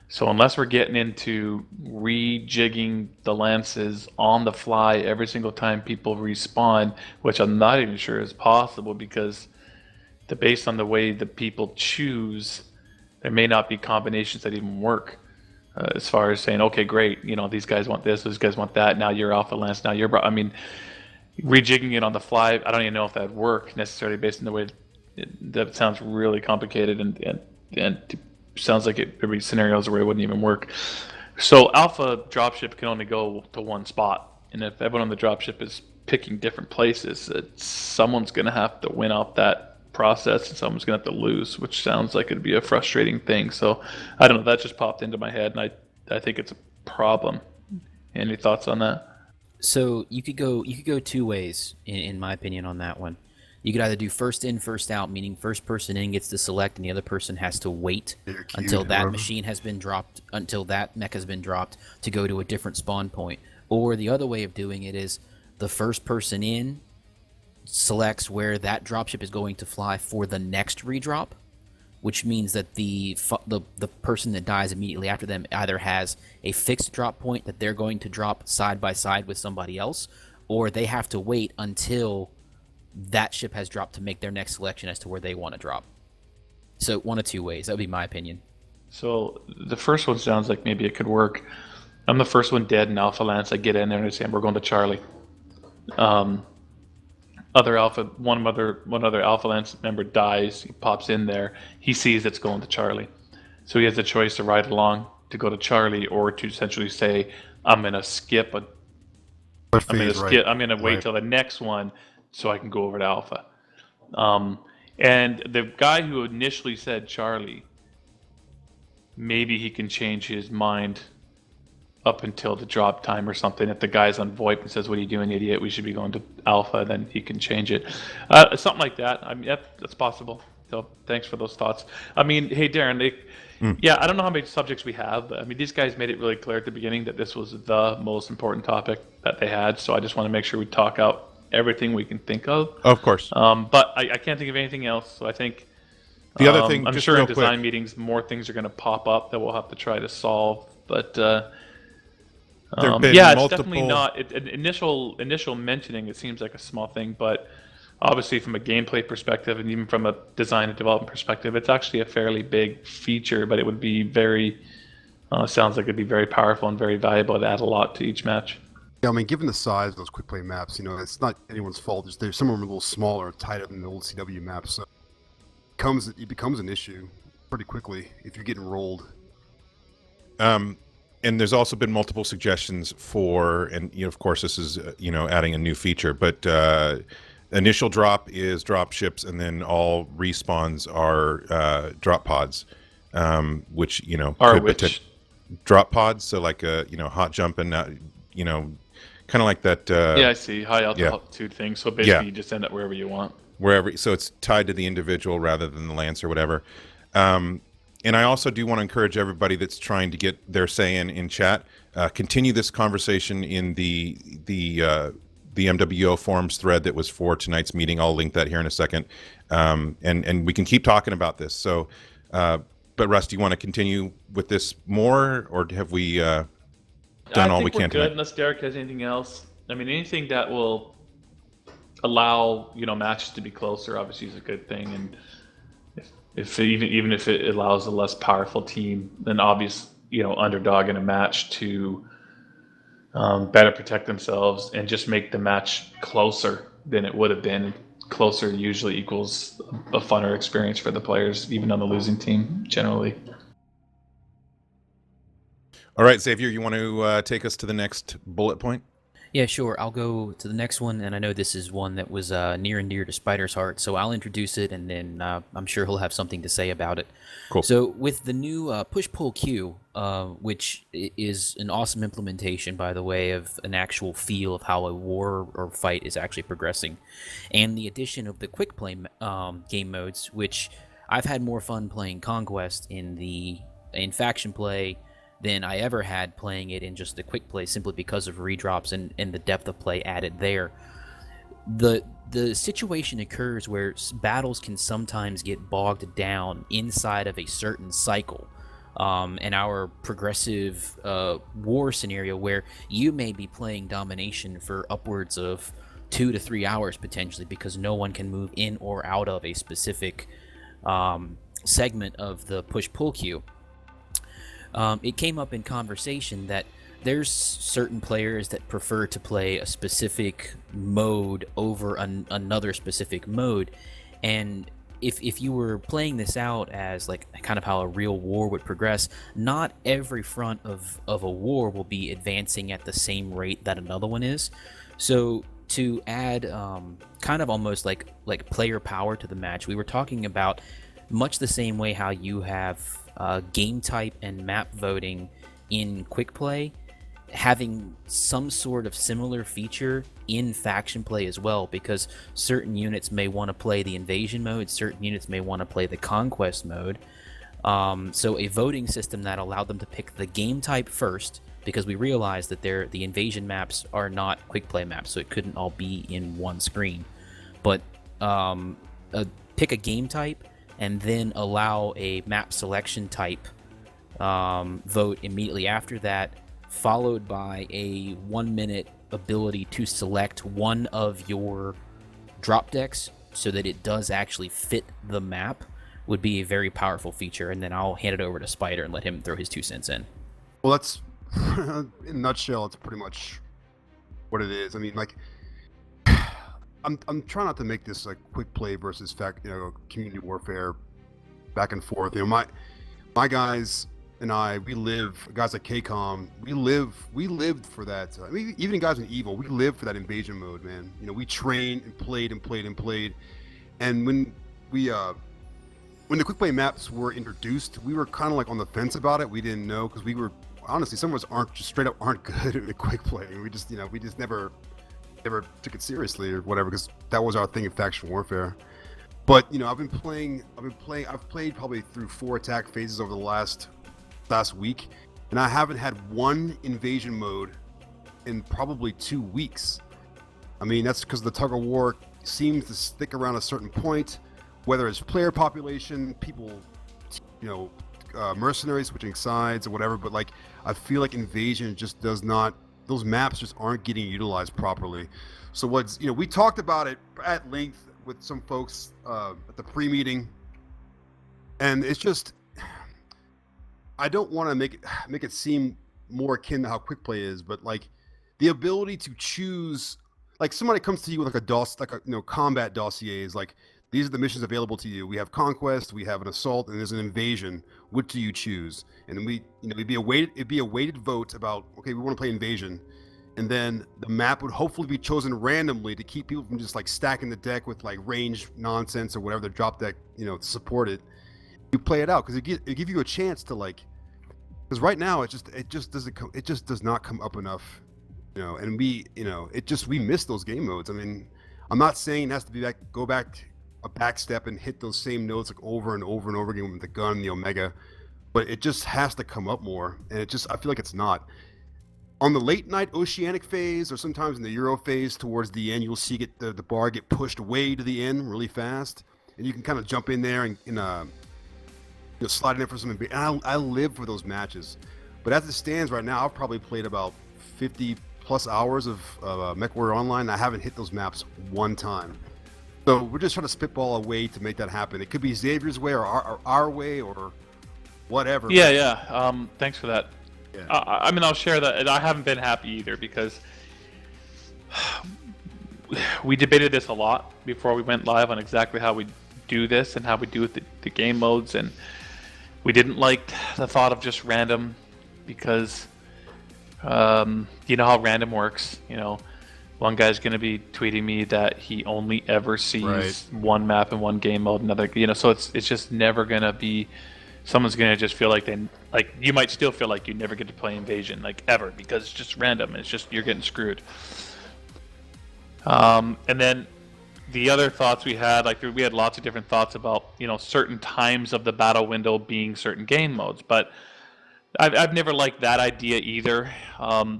So unless we're getting into rejigging the lances on the fly every single time people respawn, which I'm not even sure is possible, because based on the way the people choose, there may not be combinations that even work. As far as saying, okay, great, these guys want this, those guys want that, now you're Alpha Lance, now you're... I mean, rejigging it on the fly, I don't even know if that would work necessarily based on the way... That sounds really complicated and sounds like there'd be scenarios where it wouldn't even work. So Alpha dropship can only go to one spot, and if everyone on the dropship is picking different places, someone's going to have to win out that process, and someone's going to have to lose, which sounds like it'd be a frustrating thing. So I don't know. That just popped into my head, and I think it's a problem. Any thoughts on that? So you could go two ways, in my opinion, on that one. You could either do first in, first out, meaning first person in gets to select, and the other person has to wait until that machine has been dropped, until that mech has been dropped to go to a different spawn point. Or the other way of doing it is the first person in selects where that dropship is going to fly for the next redrop, which means that the person that dies immediately after them either has a fixed drop point that they're going to drop side by side with somebody else, or they have to wait until that ship has dropped to make their next selection as to where they want to drop. So one of two ways. That would be my opinion. So the first one sounds like maybe it could work. I'm the first one dead in Alpha Lance. I get in there and I say, we're going to Charlie. One other Alpha Lance member dies. He pops in there. He sees it's going to Charlie. So he has the choice to ride along to go to Charlie, or to essentially say, I'm going to skip. I'm going to wait till the next one so I can go over to Alpha. And the guy who initially said Charlie, maybe he can change his mind up until the drop time or something. If the guy's on VoIP and says, what are you doing, idiot? We should be going to Alpha, then he can change it. Something like that. I mean, that's possible. So thanks for those thoughts. I mean, hey, Darren, yeah, I don't know how many subjects we have, but I mean, these guys made it really clear at the beginning that this was the most important topic that they had. So I just want to make sure we talk out everything we can think of. Of course. But I can't think of anything else. So I think the other thing, I'm just sure real in design quick, meetings, more things are going to pop up that we'll have to try to solve. But there've been yeah, multiple... it's definitely not. Initial mentioning, it seems like a small thing, but obviously from a gameplay perspective and even from a design and development perspective, it's actually a fairly big feature. But it would be very sounds like it'd be very powerful and very valuable to add a lot to each match. Yeah, I mean, given the size of those quick play maps, you know, it's not anyone's fault. There's some of them a little smaller, tighter than the old CW maps, so it becomes an issue pretty quickly if you're getting rolled. And there's also been multiple suggestions for, and you know, of course, this is adding a new feature, but initial drop is drop ships, and then all respawns are drop pods, which drop pods. So like hot jumping, kind of like that. Yeah, I see. High altitude thing. So basically, you just end up wherever you want. So it's tied to the individual rather than the lance or whatever. And I also do want to encourage everybody that's trying to get their say in chat, continue this conversation in the MWO forums thread that was for tonight's meeting. I'll link that here in a second, and we can keep talking about this. So, but Russ, do you want to continue with this more, or have we done all we can tonight? Good, unless Derek has anything else. I mean, anything that will allow matches to be closer, obviously, is a good thing, and even if it allows a less powerful team, then obvious underdog in a match to better protect themselves and just make the match closer than it would have been. Closer usually equals a funner experience for the players, even on the losing team generally. All right, Xavier, you want to take us to the next bullet point? Yeah, sure. I'll go to the next one, and I know this is one that was near and dear to Spider's heart, so I'll introduce it, and then I'm sure he'll have something to say about it. Cool. So with the new push-pull queue, which is an awesome implementation, by the way, of an actual feel of how a war or fight is actually progressing, and the addition of the quick play game modes, which I've had more fun playing Conquest in faction play than I ever had playing it in just the quick play, simply because of redrops and the depth of play added there. The situation occurs where battles can sometimes get bogged down inside of a certain cycle. In our progressive war scenario, where you may be playing domination for upwards of 2 to 3 hours potentially, because no one can move in or out of a specific segment of the push-pull queue. It came up in conversation that there's certain players that prefer to play a specific mode over another specific mode, and if you were playing this out as like kind of how a real war would progress, not every front of a war will be advancing at the same rate that another one is. So to add kind of almost like player power to the match, we were talking about much the same way how you have game type and map voting in quick play, having some sort of similar feature in faction play as well, because certain units may want to play the invasion mode, certain units may want to play the conquest mode. So a voting system that allowed them to pick the game type first, because we realized that the invasion maps are not quick play maps, so it couldn't all be in one screen. But pick a game type and then allow a map selection type vote immediately after that, followed by a 1 minute ability to select one of your drop decks so that it does actually fit the map, would be a very powerful feature. And then I'll hand it over to Spider and let him throw his 2 cents in. Well, that's in a nutshell. It's pretty much what it is. I mean, like, I'm trying not to make this like quick play versus community warfare back and forth. You know, my guys and I, guys like KCOM, we lived for that. I mean, even guys in Evil, we lived for that invasion mode, man. You know, we trained and played and played and played. And when the quick play maps were introduced, we were kind of like on the fence about it. We didn't know, because we were honestly, some of us aren't good at the quick play. We just never took it seriously or whatever, because that was our thing in faction warfare. But you know, I've played probably through 4 attack phases over the last week, and I haven't had one invasion mode in probably 2 weeks. I mean, that's because the tug of war seems to stick around a certain point, whether it's player population, people, mercenaries switching sides or whatever. But like, I feel like invasion just does not, those maps just aren't getting utilized properly. So we talked about it at length with some folks at the pre-meeting, and it's just, I don't want to make it seem more akin to how quick play is, but like the ability to choose, like somebody comes to you with like a combat dossier, is like, these are the missions available to you. We have conquest, we have an assault, and there's an invasion. Which do you choose? And then it'd be a weighted vote about, okay, we want to play invasion, and then the map would hopefully be chosen randomly to keep people from just like stacking the deck with like range nonsense or whatever their drop deck, to support it. You play it out, because it give you a chance to like, because right now it just does not come up enough, and we miss those game modes. I mean, I'm not saying it has to be go back a back step and hit those same notes like over and over and over again with the gun, the Omega, but it just has to come up more, and I feel like it's not. On the late night Oceanic phase, or sometimes in the Euro phase towards the end, you'll see the bar get pushed way to the end really fast, and you can kind of jump in there and slide in for some. And I live for those matches, but as it stands right now, I've probably played about 50 plus hours of MechWarrior Online. I haven't hit those maps one time. So we're just trying to spitball a way to make that happen. It could be Xavier's way or our way or whatever. Yeah. Thanks for that. Yeah. I mean, I'll share that. I haven't been happy either, because we debated this a lot before we went live on exactly how we do this and how we do the game modes, and we didn't like the thought of just random, because you know how random works. One guy's going to be tweeting me that he only ever sees one map in one game mode, another, so it's just never going to be, someone's going to just feel like you might still feel like you never get to play invasion, like ever, because it's just random, and it's just, you're getting screwed. And then the other thoughts we had, we had lots of different thoughts about, certain times of the battle window being certain game modes, but I've never liked that idea either.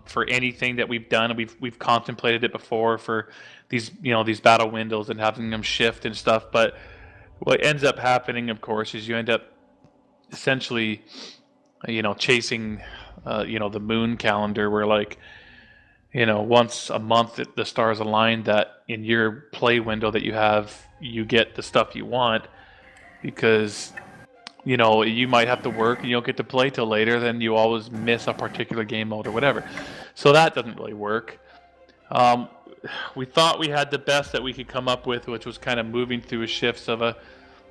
For anything that we've done, we've contemplated it before for these these battle windows and having them shift and stuff. But what ends up happening, of course, is you end up essentially, chasing, the moon calendar, where once a month the stars align that in your play window that you have, you get the stuff you want, because you might have to work and you don't get to play till later, then you always miss a particular game mode or whatever. So that doesn't really work. We thought we had the best that we could come up with, which was kind of moving through shifts of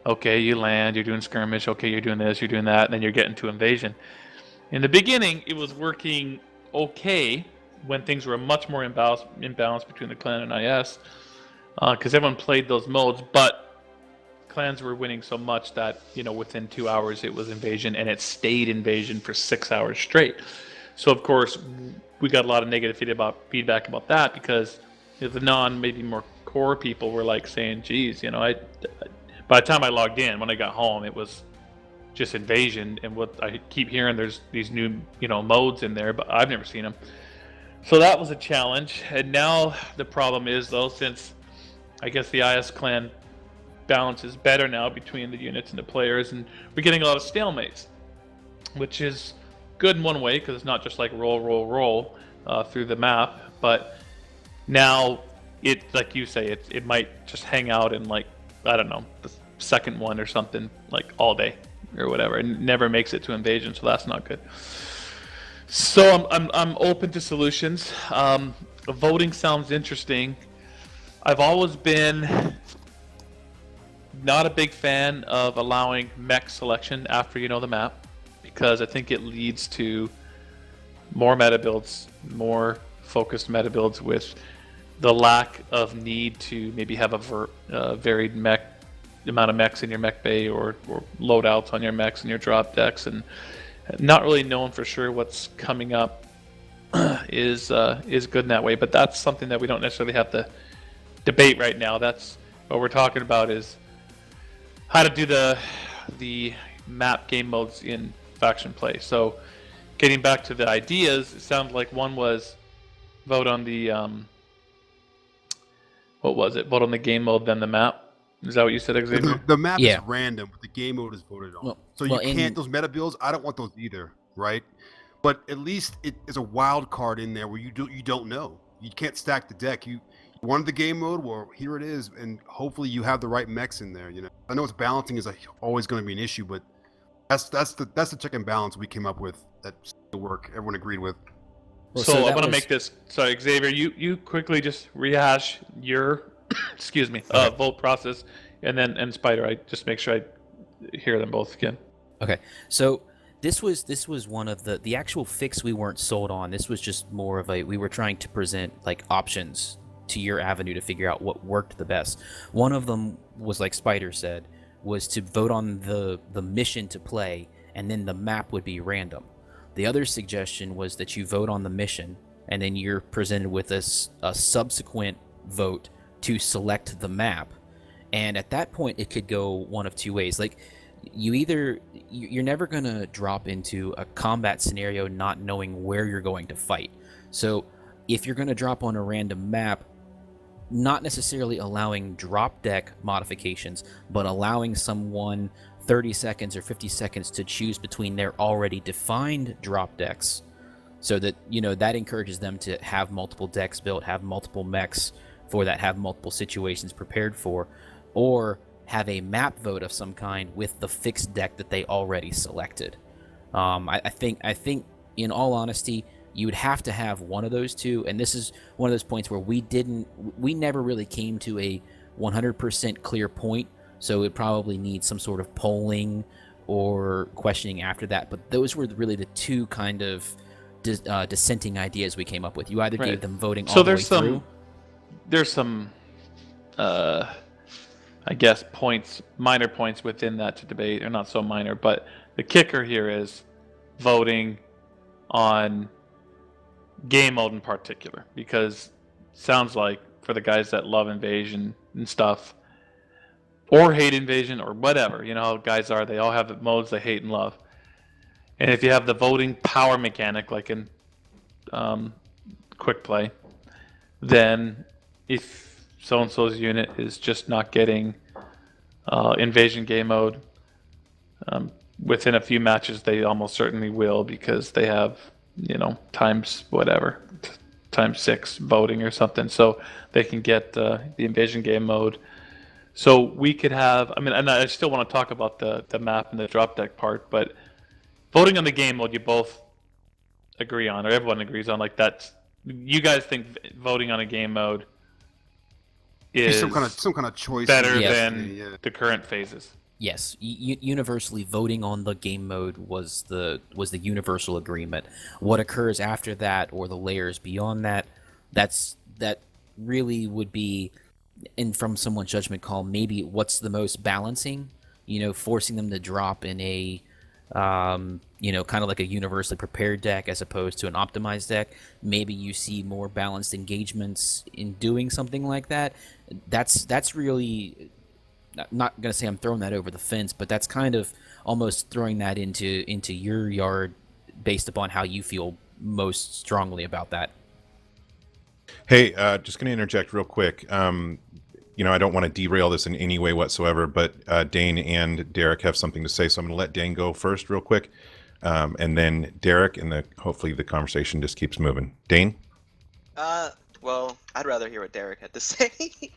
okay, you land, you're doing skirmish, okay, you're doing this, you're doing that, and then you're getting to invasion. In the beginning, it was working okay, when things were much more imbalanced between the clan and IS, because everyone played those modes, but clans were winning so much that within 2 hours it was invasion, and it stayed invasion for 6 hours straight. So of course we got a lot of negative feedback about that, because the maybe more core people were like saying, geez, by the time I logged in, when I got home, it was just invasion. And what I keep hearing, there's these new modes in there, but I've never seen them. So that was a challenge. And now the problem is, though, since I guess the IS clan balance is better now between the units and the players, and we're getting a lot of stalemates, which is good in one way, because it's not just like roll through the map, but now it, like you say, it might just hang out in, like, I don't know, the second one or something, like all day or whatever, and never makes it to invasion, so that's not good. So I'm open to solutions. Voting sounds interesting. I've always been not a big fan of allowing mech selection after you know the map, because I think it leads to more meta builds, more focused meta builds, with the lack of need to maybe have a varied mech amount of mechs in your mech bay, or loadouts on your mechs and your drop decks, and not really knowing for sure what's coming up is good in that way. But that's something that we don't necessarily have to debate right now. That's what we're talking about, is how to do the map game modes in faction play. So getting back to the ideas, it sounded like one was vote on the vote on the game mode, then the map. Is that what you said, Xavier? The map is random, but the game mode is voted on. So you and can't, those meta builds, I don't want those either, right? But at least it is a wild card in there where you don't know. You can't stack the deck. You wanted the game mode, well, here it is, and hopefully you have the right mechs in there. I know it's balancing is always going to be an issue, but that's the check and balance we came up with that work. Everyone agreed with. Well, so I'm going to make this. Sorry, Xavier, you quickly just rehash your excuse me vote process, and Spider, I just make sure I hear them both again. Okay, so this was one of the actual fix we weren't sold on. This was just more of we were trying to present like options to your avenue to figure out what worked the best. One of them was, like Spider said, was to vote on the mission to play, and then the map would be random. The other suggestion was that you vote on the mission, and then you're presented with a subsequent vote to select the map. And at that point, it could go one of two ways. Like, you're never going to drop into a combat scenario not knowing where you're going to fight. So if you're going to drop on a random map, not necessarily allowing drop deck modifications, but allowing someone 30 seconds or 50 seconds to choose between their already defined drop decks, so that that encourages them to have multiple decks built, have multiple mechs for that, have multiple situations prepared for, or have a map vote of some kind with the fixed deck that they already selected. I think in all honesty, you would have to have one of those two, and this is one of those points where we never really came to a 100% clear point, so it probably needs some sort of polling or questioning after that. But those were really the two kind of dissenting ideas we came up with. You either gave them voting all the way through. There's some, I guess, minor points within that to debate, or not so minor, but the kicker here is voting on game mode in particular, because it sounds like for the guys that love invasion and stuff, or hate invasion, or whatever, how guys are, they all have the modes they hate and love. And if you have the voting power mechanic, like in quick play, then if so-and-so's unit is just not getting invasion game mode, within a few matches they almost certainly will, because they have times 6 voting or something, so they can get the invasion game mode. So we could have, and I still want to talk about the map and the drop deck part, but voting on the game mode you both agree on, or everyone agrees on, like that's, you guys think voting on a game mode is some kind of choice better than the current phases. Yes, universally voting on the game mode was the universal agreement. What occurs after that, or the layers beyond that, that really would be, and from someone's judgment call, maybe what's the most balancing. Forcing them to drop in a kind of like a universally prepared deck as opposed to an optimized deck. Maybe you see more balanced engagements in doing something like that. That's really not going to say I'm throwing that over the fence, but that's kind of almost throwing that into your yard based upon how you feel most strongly about that. Hey, just going to interject real quick. I don't want to derail this in any way whatsoever, but Dane and Derek have something to say, so I'm going to let Dane go first real quick, and then Derek, and hopefully the conversation just keeps moving. Dane? Well, I'd rather hear what Derek had to say.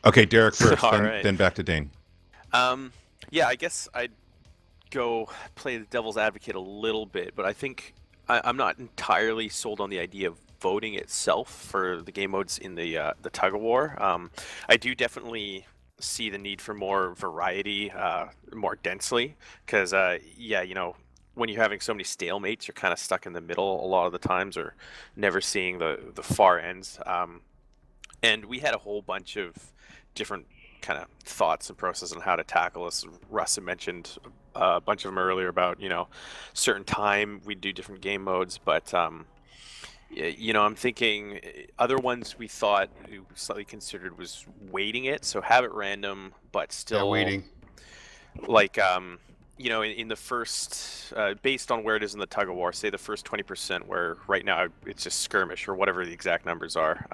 Okay, Derek first, All then, right. then back to Dane. Yeah, I guess I'd go play the devil's advocate a little bit, but I think I'm not entirely sold on the idea of voting itself for the game modes in the tug of war. I do definitely see the need for more variety, more densely, because when you're having so many stalemates, you're kind of stuck in the middle a lot of the times, or never seeing the far ends. And we had a whole bunch of different kind of thoughts and processes on how to tackle this. Russ had mentioned a bunch of them earlier about certain time we do different game modes, but I'm thinking other ones we thought we slightly considered was weighting it, so have it random but still waiting. Like in the first based on where it is in the tug of war, say the first 20%, where right now it's just skirmish or whatever the exact numbers are,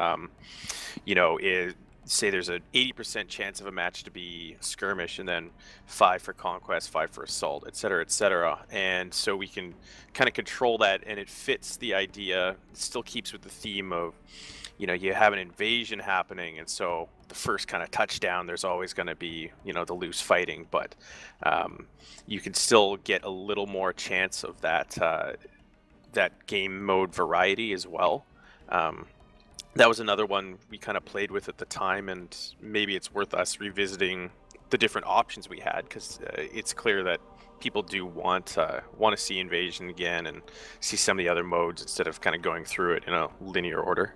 say there's an 80% chance of a match to be skirmish, and then 5 for conquest, 5 for assault, etc. And so we can kind of control that, and it fits the idea. It still keeps with the theme of, you have an invasion happening, and so the first kind of touchdown, there's always going to be, the loose fighting, but you can still get a little more chance of that game mode variety as well. That was another one we kind of played with at the time, and maybe it's worth us revisiting the different options we had, because it's clear that people do want to see invasion again and see some of the other modes instead of kind of going through it in a linear order.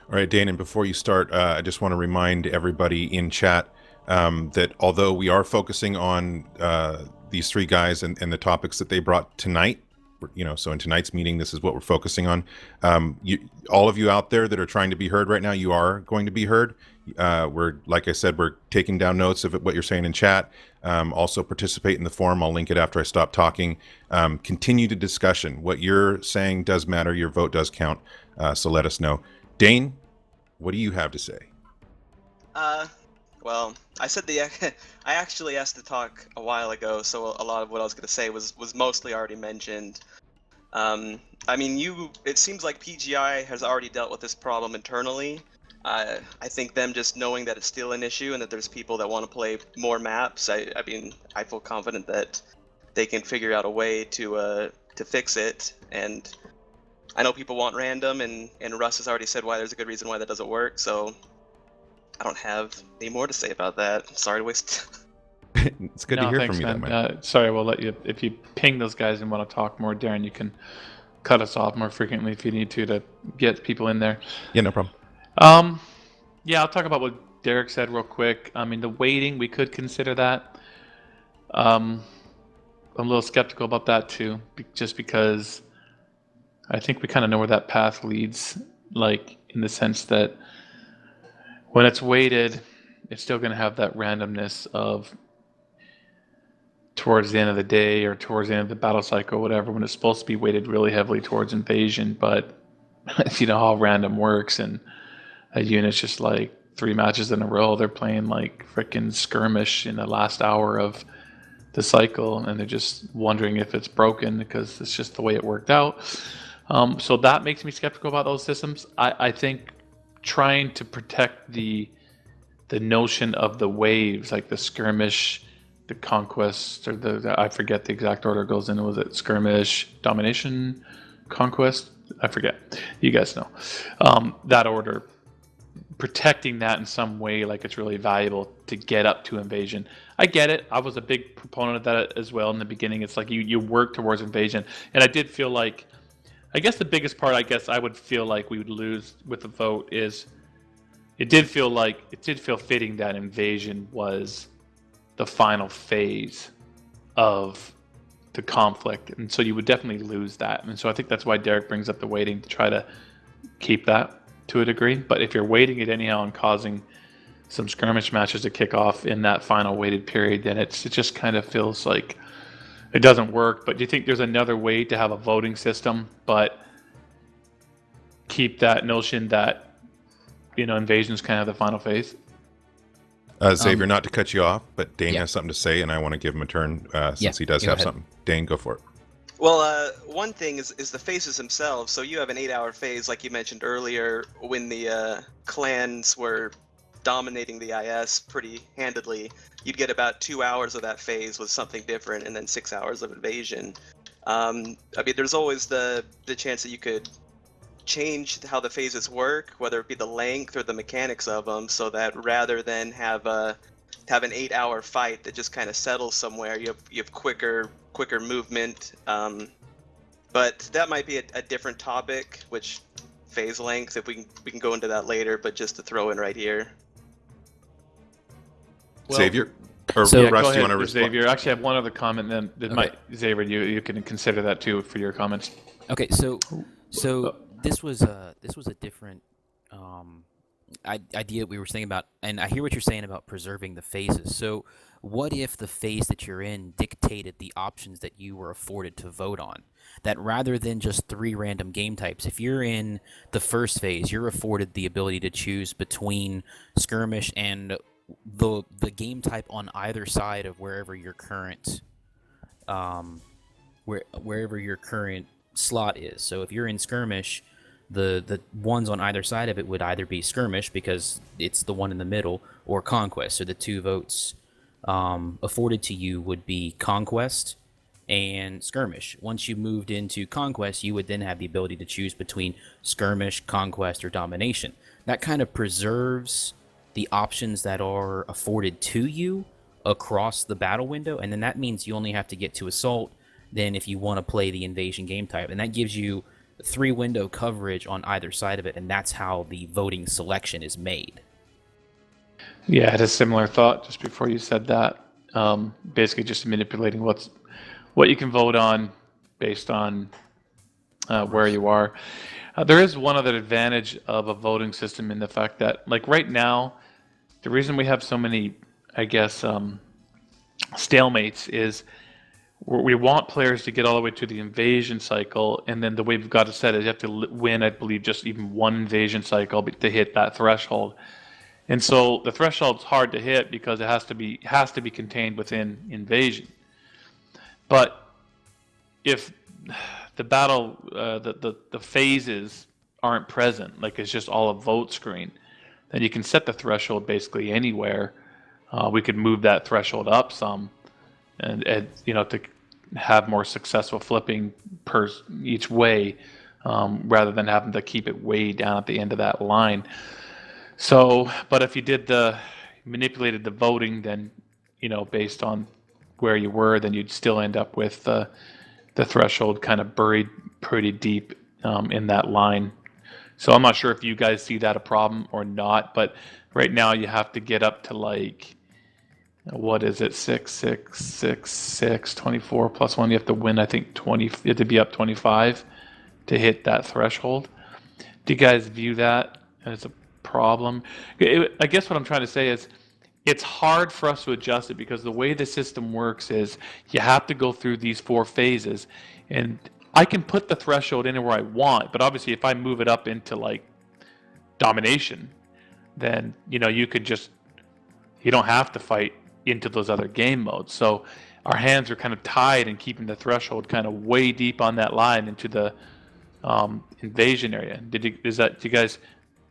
All right, Dane, and before you start, I just want to remind everybody in chat that although we are focusing on these three guys and the topics that they brought tonight, so in tonight's meeting, this is what we're focusing on. All of you out there that are trying to be heard right now, you are going to be heard. Like I said, we're taking down notes of what you're saying in chat. Also participate in the forum. I'll link it after I stop talking. Continue the discussion. What you're saying does matter. Your vote does count. So let us know. Dane, what do you have to say? Well, I said I actually asked to talk a while ago, so a lot of what I was going to say was mostly already mentioned. It seems like PGI has already dealt with this problem internally. I think them just knowing that it's still an issue and that there's people that want to play more maps, I feel confident that they can figure out a way to fix it. And I know people want random, and Russ has already said why there's a good reason why that doesn't work, so I don't have any more to say about that. Sorry to waste. It's good to hear thanks, from you, man. Sorry, we'll let you, if you ping those guys and want to talk more, Darren, you can cut us off more frequently if you need to get people in there. Yeah, no problem. Yeah, I'll talk about what Derek said real quick. The weighting, we could consider that. I'm a little skeptical about that too, just because I think we kind of know where that path leads, like in the sense that when it's weighted, it's still going to have that randomness of towards the end of the day or towards the end of the battle cycle, whatever, when it's supposed to be weighted really heavily towards invasion. But you know how random works, and a unit's just like 3 matches in a row, they're playing like freaking skirmish in the last hour of the cycle, and they're just wondering if it's broken because it's just the way it worked out. So that makes me skeptical about those systems. I think trying to protect the notion of the waves, like the skirmish, the conquest, or the I forget the exact order it goes in. Was it skirmish, domination, conquest? I forget. You guys know that order. protecting that in some way, like it's really valuable to get up to invasion. I get it. I was a big proponent of that as well in the beginning. It's like you work towards invasion, and I did feel like, I guess the biggest part, I guess I would feel like we would lose with the vote is it did feel fitting that invasion was the final phase of the conflict, and so you would definitely lose that. And so I think that's why Derek brings up the waiting, to try to keep that to a degree. But if you're waiting it anyhow and causing some skirmish matches to kick off in that final weighted period, then it just kind of feels like it doesn't work. But do you think there's another way to have a voting system but keep that notion that, you know, invasion's kind of the final phase? Xavier, not to cut you off, but Dane Yeah. has something to say, and I want to give him a turn since he does go have ahead. something. Dane, go for it. Well, one thing is the phases themselves. So you have an 8-hour phase, like you mentioned earlier, when the clans were dominating the IS pretty handedly. You'd get about 2 hours of that phase with something different, and then 6 hours of invasion. I mean, there's always the chance that you could change how the phases work, whether it be the length or the mechanics of them, so that rather than have an 8-hour fight that just kind of settles somewhere, you have quicker movement. But that might be a different topic, which phase length, if we can go into that later, but just to throw in right here. Well, Xavier? Or So- Yeah, Russ, go do you ahead, want to respond? Xavier. Actually, I have one other comment. Then that Okay. might, Xavier, you can consider that too for your comments. Okay, so this was a different idea we were thinking about, and I hear what you're saying about preserving the phases. So what if the phase that you're in dictated the options that you were afforded to vote on? That rather than just 3 random game types, if you're in the first phase, you're afforded the ability to choose between skirmish and the game type on either side of wherever your current wherever your current slot is. So if you're in skirmish, the ones on either side of it would either be skirmish because it's the one in the middle, or conquest. So the 2 votes afforded to you would be conquest and skirmish. Once you moved into conquest, you would then have the ability to choose between skirmish, conquest, or domination. That kind of preserves the options that are afforded to you across the battle window, and then that means you only have to get to assault then if you want to play the invasion game type, and that gives you 3 window coverage on either side of it, and that's how the voting selection is made. Yeah, I had a similar thought just before you said that. Basically, just manipulating what you can vote on based on where you are. There is one other advantage of a voting system in the fact that, like right now, the reason we have so many, I guess, stalemates is we want players to get all the way to the invasion cycle, and then the way we've got it set is you have to win, I believe, just even 1 invasion cycle to hit that threshold. And so the threshold's hard to hit because it has to be contained within invasion. But if the battle, the phases aren't present, like it's just all a vote screen, then you can set the threshold basically anywhere. We could move that threshold up some, and to have more successful flipping per each way, rather than having to keep it way down at the end of that line. So, but if you manipulated the voting, then based on where you were, then you'd still end up with the threshold kind of buried pretty deep in that line. So I'm not sure if you guys see that a problem or not, but right now you have to get up to like, what is it, 6, 6, 6, 6, 24 plus 1. You have to win, I think, 20. You have to be up 25 to hit that threshold. Do you guys view that as a problem? I guess what I'm trying to say is it's hard for us to adjust it because the way the system works is you have to go through these 4 phases, and I can put the threshold anywhere I want, but obviously if I move it up into like domination, then you don't have to fight into those other game modes. So our hands are kind of tied in keeping the threshold kind of way deep on that line into the invasion area. Do you guys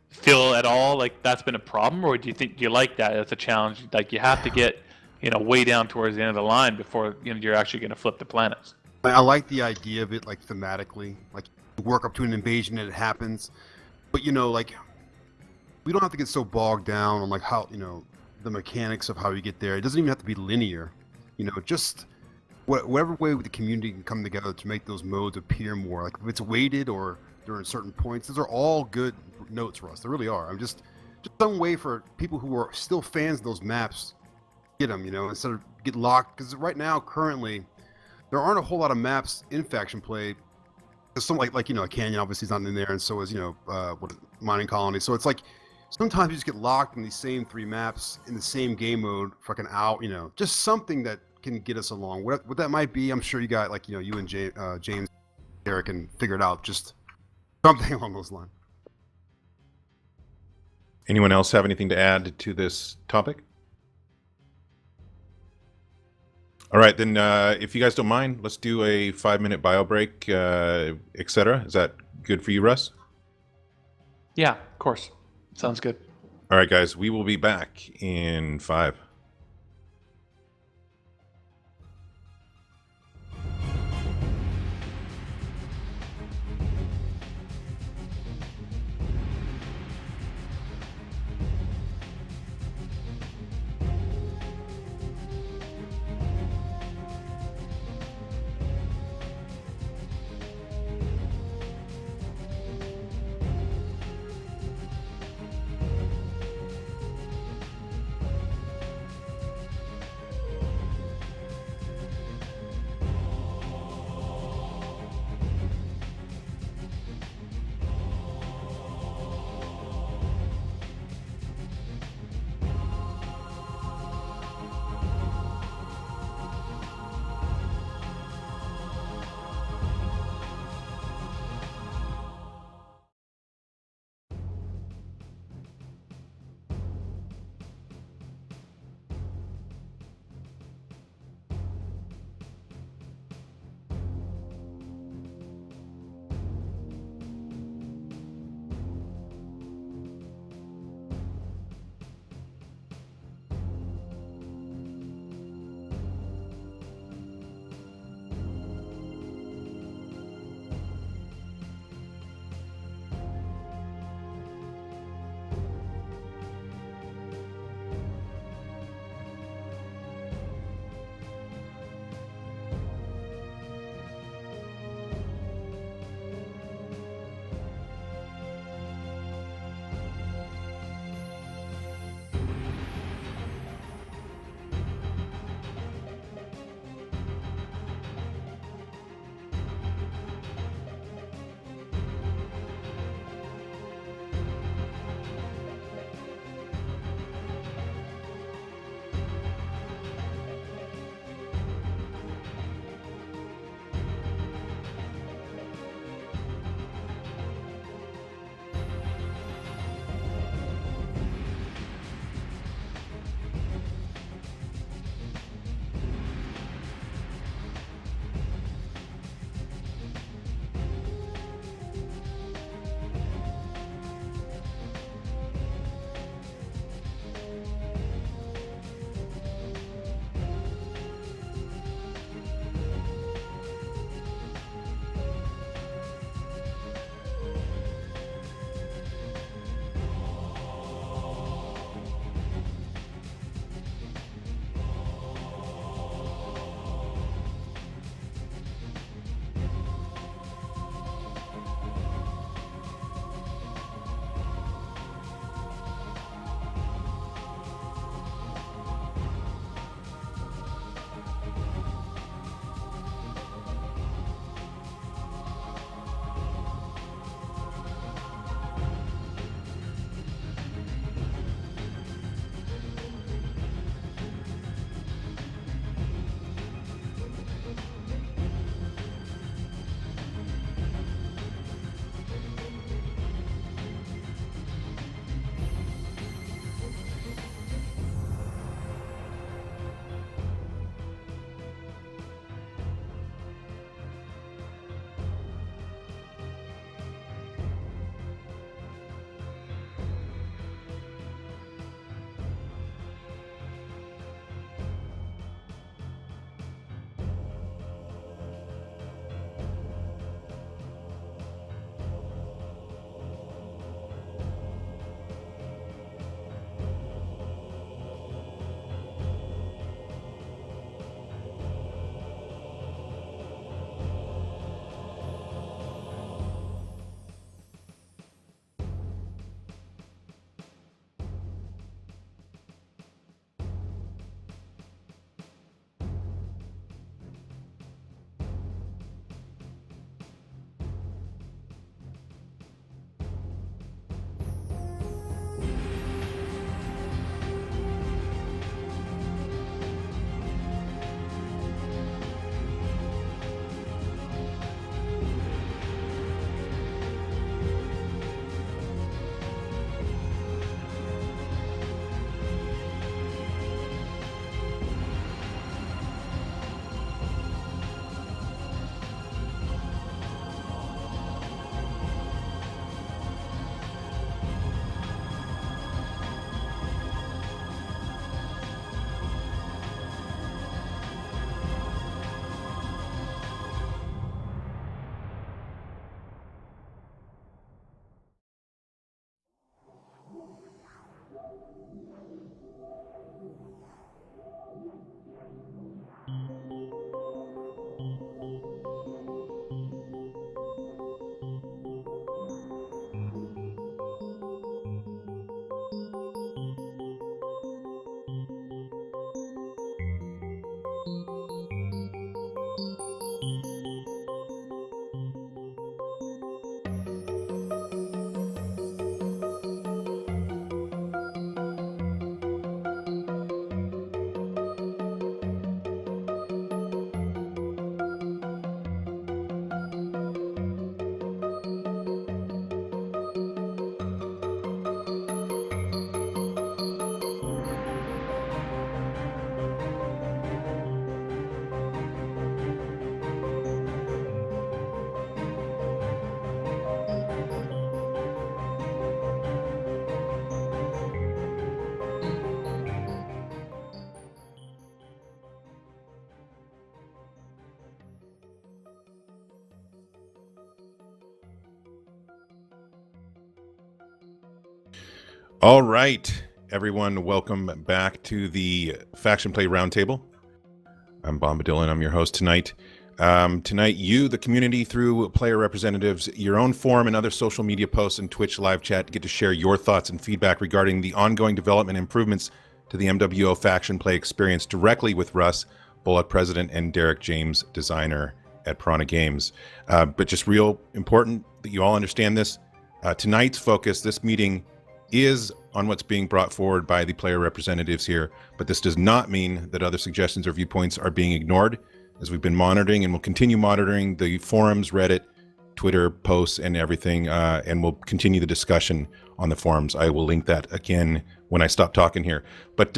feel at all like that's been a problem, or do you like that as a challenge? Like you have to get way down towards the end of the line before you're actually going to flip the planets. I like the idea of it, like thematically, like you work up to an invasion and it happens, but like we don't have to get so bogged down on like how the mechanics of how you get there. It doesn't even have to be linear. Just whatever way the community can come together to make those modes appear more. Like if it's weighted or during certain points, those are all good notes, Russ. They really are. I'm just some way for people who are still fans of those maps get them. Instead of get locked. Because right now, currently, there aren't a whole lot of maps in faction play. There's some like a canyon obviously is not in there, and so is mining colony. So it's like sometimes you just get locked in these same 3 maps in the same game mode for like an hour. Just something that can get us along. What that might be, I'm sure you got you and James, Eric, can figure it out. Just something along those lines. Anyone else have anything to add to this topic? All right, then if you guys don't mind, let's do a 5-minute bio break, etc. Is that good for you, Russ? Yeah, of course. Sounds good. All right, guys, we will be back in 5. All right, everyone, welcome back to the Faction Play Roundtable. I'm Bombadil, and I'm your host tonight. Tonight, you, the community, through player representatives, your own forum and other social media posts and Twitch live chat, get to share your thoughts and feedback regarding the ongoing development improvements to the MWO Faction Play experience directly with Russ, Bullock President, and Derek James, designer at Piranha Games. But just real important that you all understand this. Tonight's focus, this meeting, is on what's being brought forward by the player representatives here, but this does not mean that other suggestions or viewpoints are being ignored, as we've been monitoring and will continue monitoring the forums, Reddit, Twitter posts, and everything, and we'll continue the discussion on the forums. I will link that again when I stop talking here. But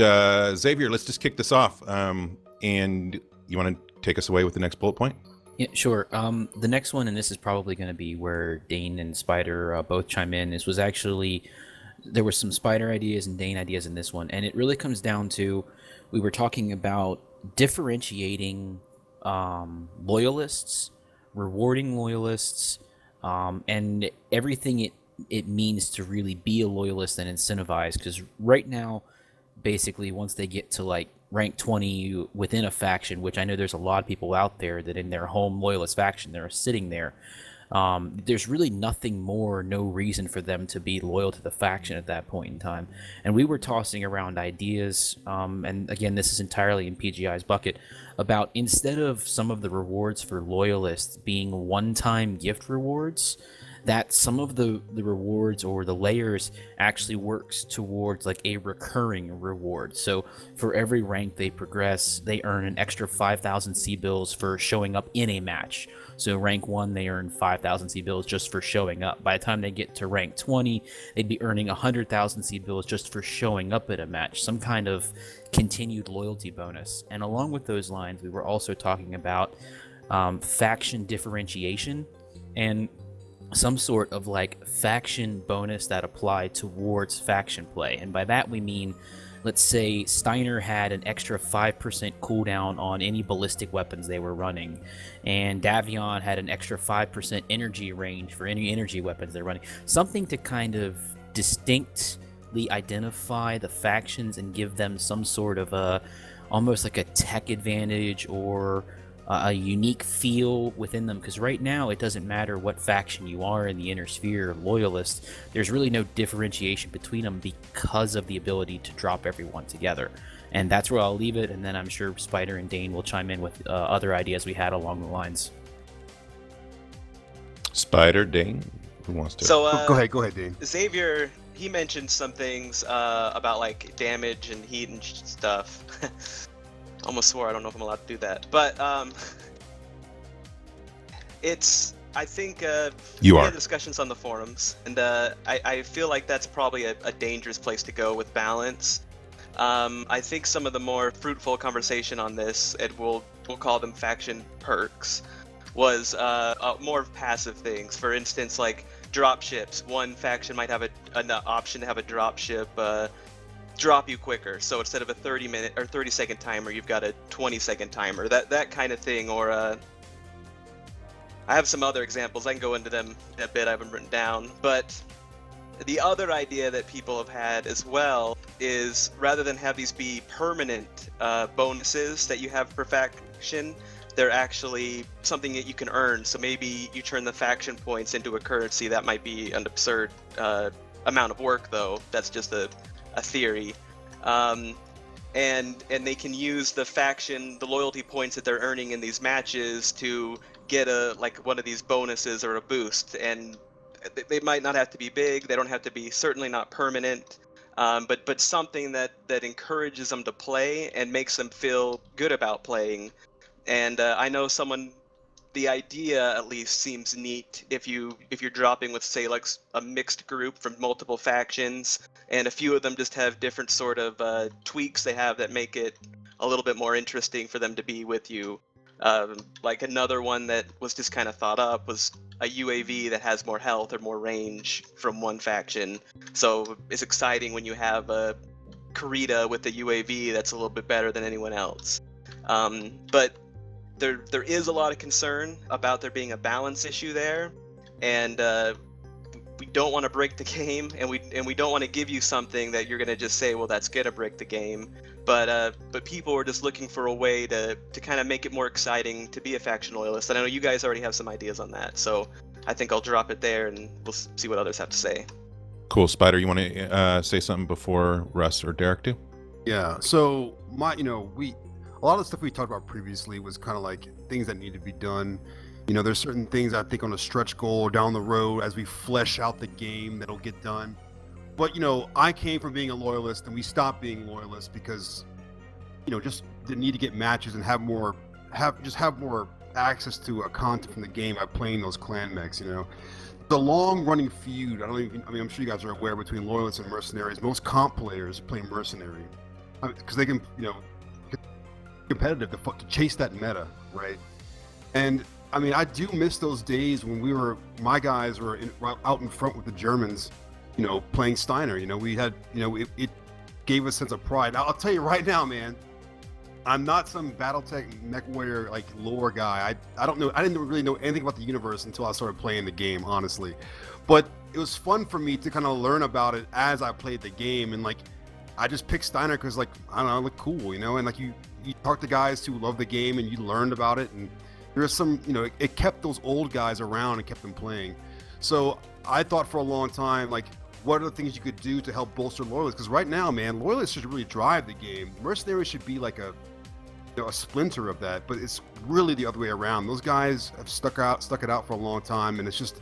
Xavier, let's just kick this off, and you want to take us away with the next bullet point? Yeah, sure. The next one, and this is probably going to be where Dane and Spider both chime in, this was actually... There were some Spider ideas and Dane ideas in this one, and it really comes down to, we were talking about differentiating loyalists, rewarding loyalists, and everything it means to really be a loyalist and incentivize. Because right now, basically, once they get to like rank 20 within a faction, which I know there's a lot of people out there that in their home loyalist faction, they're sitting there. There's really nothing more, no reason for them to be loyal to the faction at that point in time. And we were tossing around ideas, and again, this is entirely in PGI's bucket, about instead of some of the rewards for loyalists being one-time gift rewards, that some of the rewards or the layers actually works towards like a recurring reward. So for every rank they progress, they earn an extra 5,000 C-bills for showing up in a match. So rank 1, they earn 5,000 C-bills just for showing up. By the time they get to rank 20, they'd be earning 100,000 C-bills just for showing up at a match, some kind of continued loyalty bonus. And along with those lines, we were also talking about faction differentiation and some sort of like faction bonus that apply towards faction play. And by that we mean, let's say Steiner had an extra 5% cooldown on any ballistic weapons they were running, and Davion had an extra 5% energy range for any energy weapons they're running. Something to kind of distinctly identify the factions and give them some sort of a, almost like a tech advantage or a unique feel within them, because right now it doesn't matter what faction you are in the Inner Sphere, Loyalist, there's really no differentiation between them because of the ability to drop everyone together. And that's where I'll leave it, and then I'm sure Spider and Dane will chime in with other ideas we had along the lines. Spider, Dane, who wants to? So go ahead, Dane. Xavier, he mentioned some things about like damage and heat and stuff. Almost swore, I don't know if I'm allowed to do that, but I think we had discussions on the forums, and I feel like that's probably a dangerous place to go with balance. I think some of the more fruitful conversation on this, and we'll call them faction perks, was more of passive things. For instance, like drop ships. One faction might have an option to have a drop ship drop you quicker, so instead of a 30-minute or 30-second timer, you've got a 20-second timer, that kind of thing. Or I have some other examples, I can go into them a bit, I haven't written down. But the other idea that people have had as well is, rather than have these be permanent bonuses that you have per faction, they're actually something that you can earn. So maybe you turn the faction points into a currency. That might be an absurd amount of work, though. That's just a theory, and they can use the loyalty points that they're earning in these matches to get one of these bonuses or a boost. And they might not have to be big, they don't have to be, certainly not permanent, but something that encourages them to play and makes them feel good about playing. And I know the idea at least seems neat if you're dropping with, say, like a mixed group from multiple factions, and a few of them just have different sort of tweaks they have that make it a little bit more interesting for them to be with you. Like another one that was just kind of thought up was a UAV that has more health or more range from one faction. So it's exciting when you have a Kurita with the UAV that's a little bit better than anyone else. But there is a lot of concern about there being a balance issue there, and don't want to break the game, and we don't want to give you something that you're gonna just say, well, that's gonna break the game. But people are just looking for a way to kind of make it more exciting to be a faction loyalist. And I know you guys already have some ideas on that, so I think I'll drop it there, and we'll see what others have to say. Cool. Spider, you want to say something before Russ or Derek do? Yeah. So a lot of the stuff we talked about previously was kind of like things that need to be done. There's certain things I think on a stretch goal down the road as we flesh out the game that'll get done. But I came from being a loyalist, and we stopped being loyalists because just the need to get matches and have more access to a content from the game by playing those clan mechs. The long-running feud. I'm sure you guys are aware, between loyalists and mercenaries. Most comp players play mercenary because they can, competitive to chase that meta, right? And I do miss those days when my guys were out in front with the Germans, playing Steiner. We had, it gave us a sense of pride. I'll tell you right now, man, I'm not some BattleTech MechWarrior like lore guy. I don't know. I didn't really know anything about the universe until I started playing the game, honestly. But it was fun for me to kind of learn about it as I played the game, and I just picked Steiner because I don't know, it looked cool, and you talk to guys who love the game and you learned about it, and there's some, it kept those old guys around and kept them playing. So I thought for a long time, what are the things you could do to help bolster loyalists? Because right now, man, loyalists should really drive the game. Mercenaries should be like a splinter of that, but it's really the other way around. Those guys have stuck it out for a long time, and it's just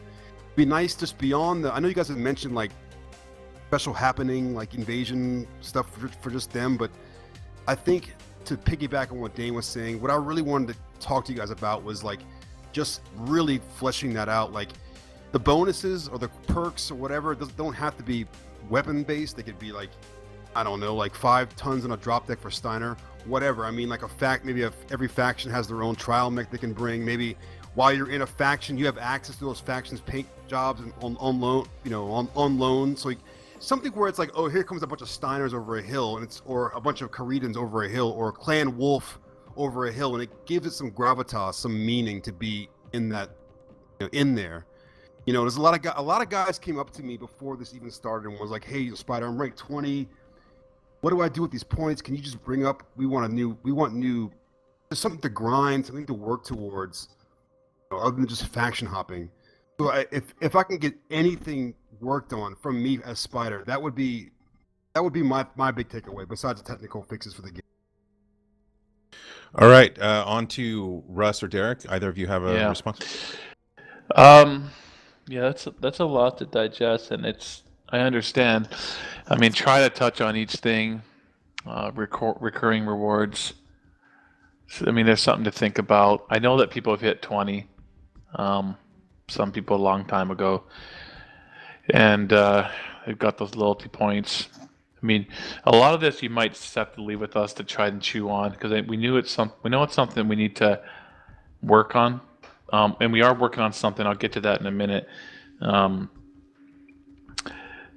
be nice just beyond I know you guys have mentioned special happening, invasion stuff for just them, but I think to piggyback on what Dane was saying, what I really wanted to talk to you guys about was just really fleshing that out. The bonuses or the perks or whatever don't have to be weapon based. They could be I don't know, 5 tons on a drop deck for Steiner, whatever. Maybe every faction has their own trial mech they can bring. Maybe while you're in a faction, you have access to those factions' paint jobs and on loan, on loan. So something where it's oh, here comes a bunch of Steiners over a hill, or a bunch of Caridans over a hill, or a Clan Wolf over a hill, and it gives it some gravitas, some meaning to be in that, in there. There's a lot of guys came up to me before this even started and was like, "Hey, Spider, I'm ranked 20. What do I do with these points? Can you just bring up? We want new, just something to grind, something to work towards, other than just faction hopping." So if I can get anything worked on from me as Spider, that would be my big takeaway, besides the technical fixes for the game. All right, on to Russ or Derek. Either of you have a response? Yeah, that's a lot to digest, and I understand. Try to touch on each thing. Recurring rewards. There's something to think about. I know that people have hit 20. Some people a long time ago, and they've got those loyalty points. A lot of this you might just have to leave with us to try and chew on, because we know it's something we need to work on, and we are working on something. I'll get to that in a minute.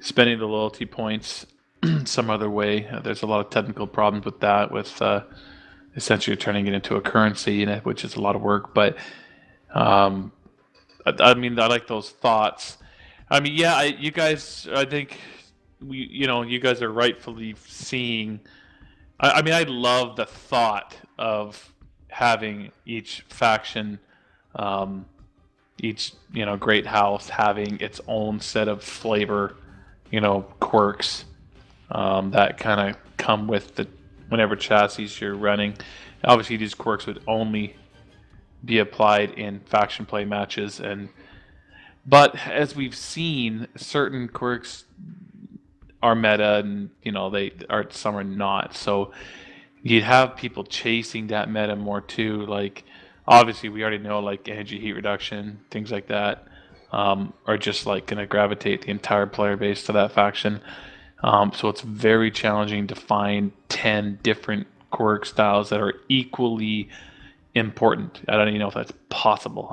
Spending the loyalty points some other way. There's a lot of technical problems with that, with essentially turning it into a currency, which is a lot of work. But I like those thoughts. You guys, I think you guys are rightfully seeing. I love the thought of having each faction, each great house having its own set of flavor, quirks that kind of come with whenever chassis you're running. Obviously, these quirks would only be applied in faction play matches, but as we've seen, certain quirks are meta, and some are not. So you'd have people chasing that meta more too. Obviously, we already know energy heat reduction, things like that, are just going to gravitate the entire player base to that faction. So it's very challenging to find 10 different quirk styles that are equally important. I don't even know if that's possible.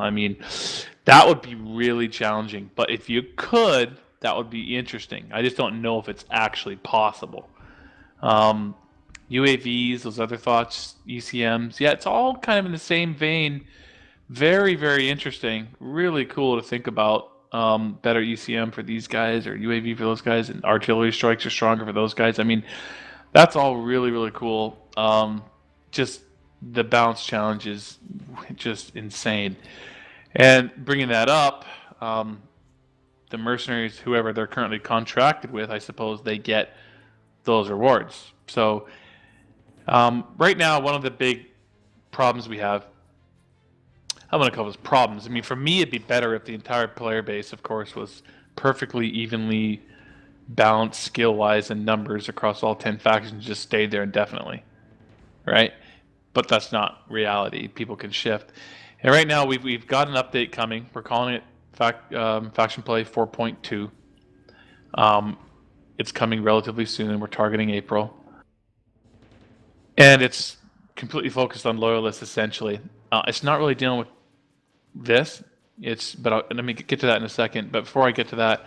That would be really challenging. But if you could, that would be interesting. I just don't know if it's actually possible. UAVs, those other thoughts, ECMs, yeah, it's all kind of in the same vein. Very, very interesting. Really cool to think about. better ECM for these guys or UAV for those guys, and artillery strikes are stronger for those guys. I mean, that's all really, really cool. Just the balance challenge is just insane. And bringing that up, the mercenaries, whoever they're currently contracted with, I suppose they get those rewards. So right now, one of the big problems we have, I'm going to call this problems. I mean, for me, it'd be better if the entire player base, of course, was perfectly evenly balanced skill-wise and numbers across all 10 factions, just stayed there indefinitely, right? But that's not reality. People can shift. And right now, we've got an update coming. We're calling it Faction Play 4.2. It's coming relatively soon. We're targeting April. And it's completely focused on Loyalists, essentially. It's not really dealing with this. Let me get to that in a second. But before I get to that,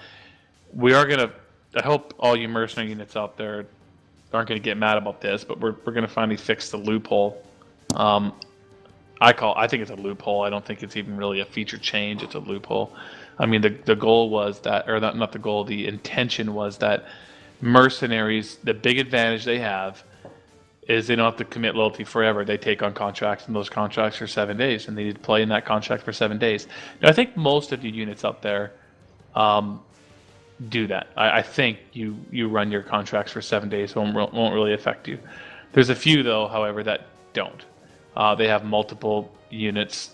we are going to, I hope all you mercenary units out there aren't going to get mad about this, but we're going to finally fix the loophole. I think it's a loophole. I don't think it's even really a feature change. It's a loophole. I mean, the goal was that, or not the goal, the intention was that mercenaries, the big advantage they have is they don't have to commit loyalty forever. They take on contracts, and those contracts are 7 days, and they need to play in that contract for 7 days. Now, I think most of you units out there do that. I think you run your contracts for 7 days, so it won't really affect you. There's a few, though, however, that don't. They have multiple units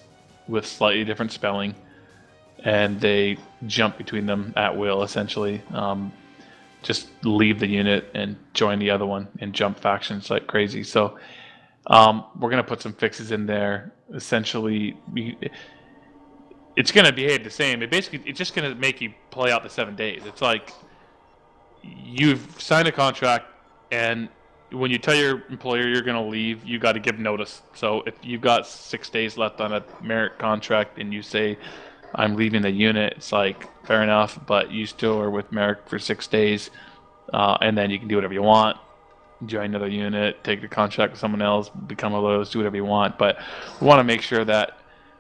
with slightly different spelling, and they jump between them at will, essentially. Just leave the unit and join the other one and jump factions like crazy. So we're going to put some fixes in there. Essentially, it's going to behave the same. It's just going to make you play out the 7 days. It's like you've signed a contract, and when you tell your employer you're going to leave, you got to give notice. So if you've got 6 days left on a merit contract and you say, I'm leaving the unit, it's like, fair enough, but you still are with Merrick for 6 days, and then you can do whatever you want. Join another unit, take the contract with someone else, become a loyalist, do whatever you want. But we want to make sure that,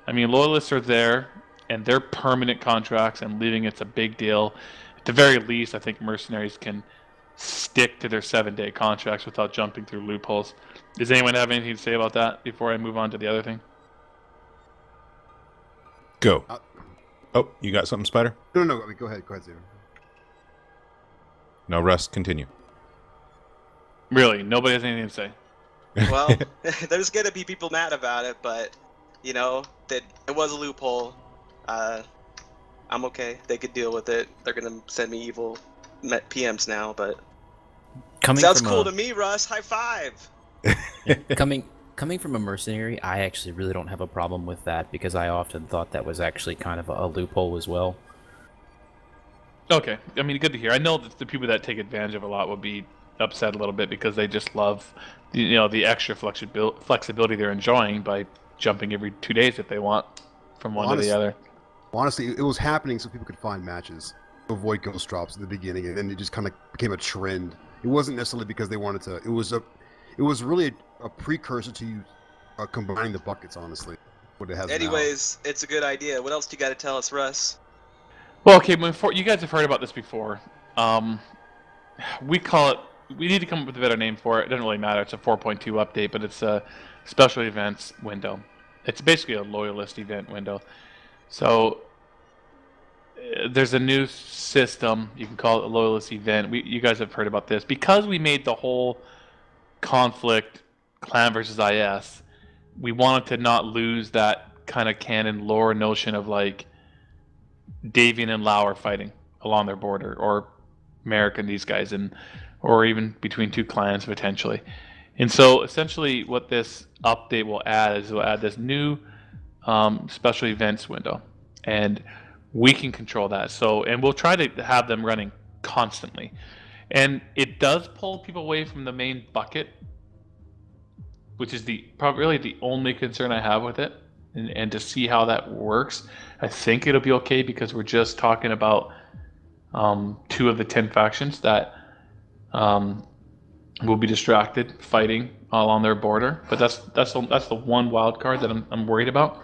I mean, loyalists are there, and they're permanent contracts, and leaving it's a big deal. At the very least, I think mercenaries can stick to their 7-day contracts without jumping through loopholes. Does anyone have anything to say about that before I move on to the other thing? Go. Oh, you got something, Spider? No, go ahead, Zero. No, Russ, continue. Really? Nobody has anything to say? Well, there's gonna be people mad about it, but that it was a loophole. I'm okay. They could deal with it. They're gonna send me evil PMs now, but sounds cool to me, Russ. High five. Coming from a mercenary, I actually really don't have a problem with that because I often thought that was actually kind of a loophole as well. Okay, I mean, good to hear. I know that the people that take advantage of a lot will be upset a little bit because they just love, the extra flexibility they're enjoying by jumping every 2 days if they want from one to the other. Honestly, it was happening so people could find matches to avoid ghost drops at the beginning, and then it just kind of became a trend. It wasn't necessarily because they wanted to. It was really a precursor to you combining the buckets, honestly. What it has Anyways, it's a good idea. What else do you got to tell us, Russ? Well, okay, you guys have heard about this before. We need to come up with a better name for it. It doesn't really matter. It's a 4.2 update, but it's a special events window. It's basically a loyalist event window. So there's a new system. You can call it a loyalist event. You guys have heard about this. Because we made the whole conflict clan versus IS, we wanted to not lose that kind of canon lore notion of like Davian and Lau are fighting along their border, or Merrick and these guys, or even between two clans potentially. And so essentially what this update will add is we'll add this new special events window, and we can control that. So, and we'll try to have them running constantly. And it does pull people away from the main bucket, which is probably the only concern I have with it. And to see how that works, I think it'll be okay because we're just talking about 2 of the 10 factions that will be distracted fighting along their border. But that's the one wild card that I'm worried about.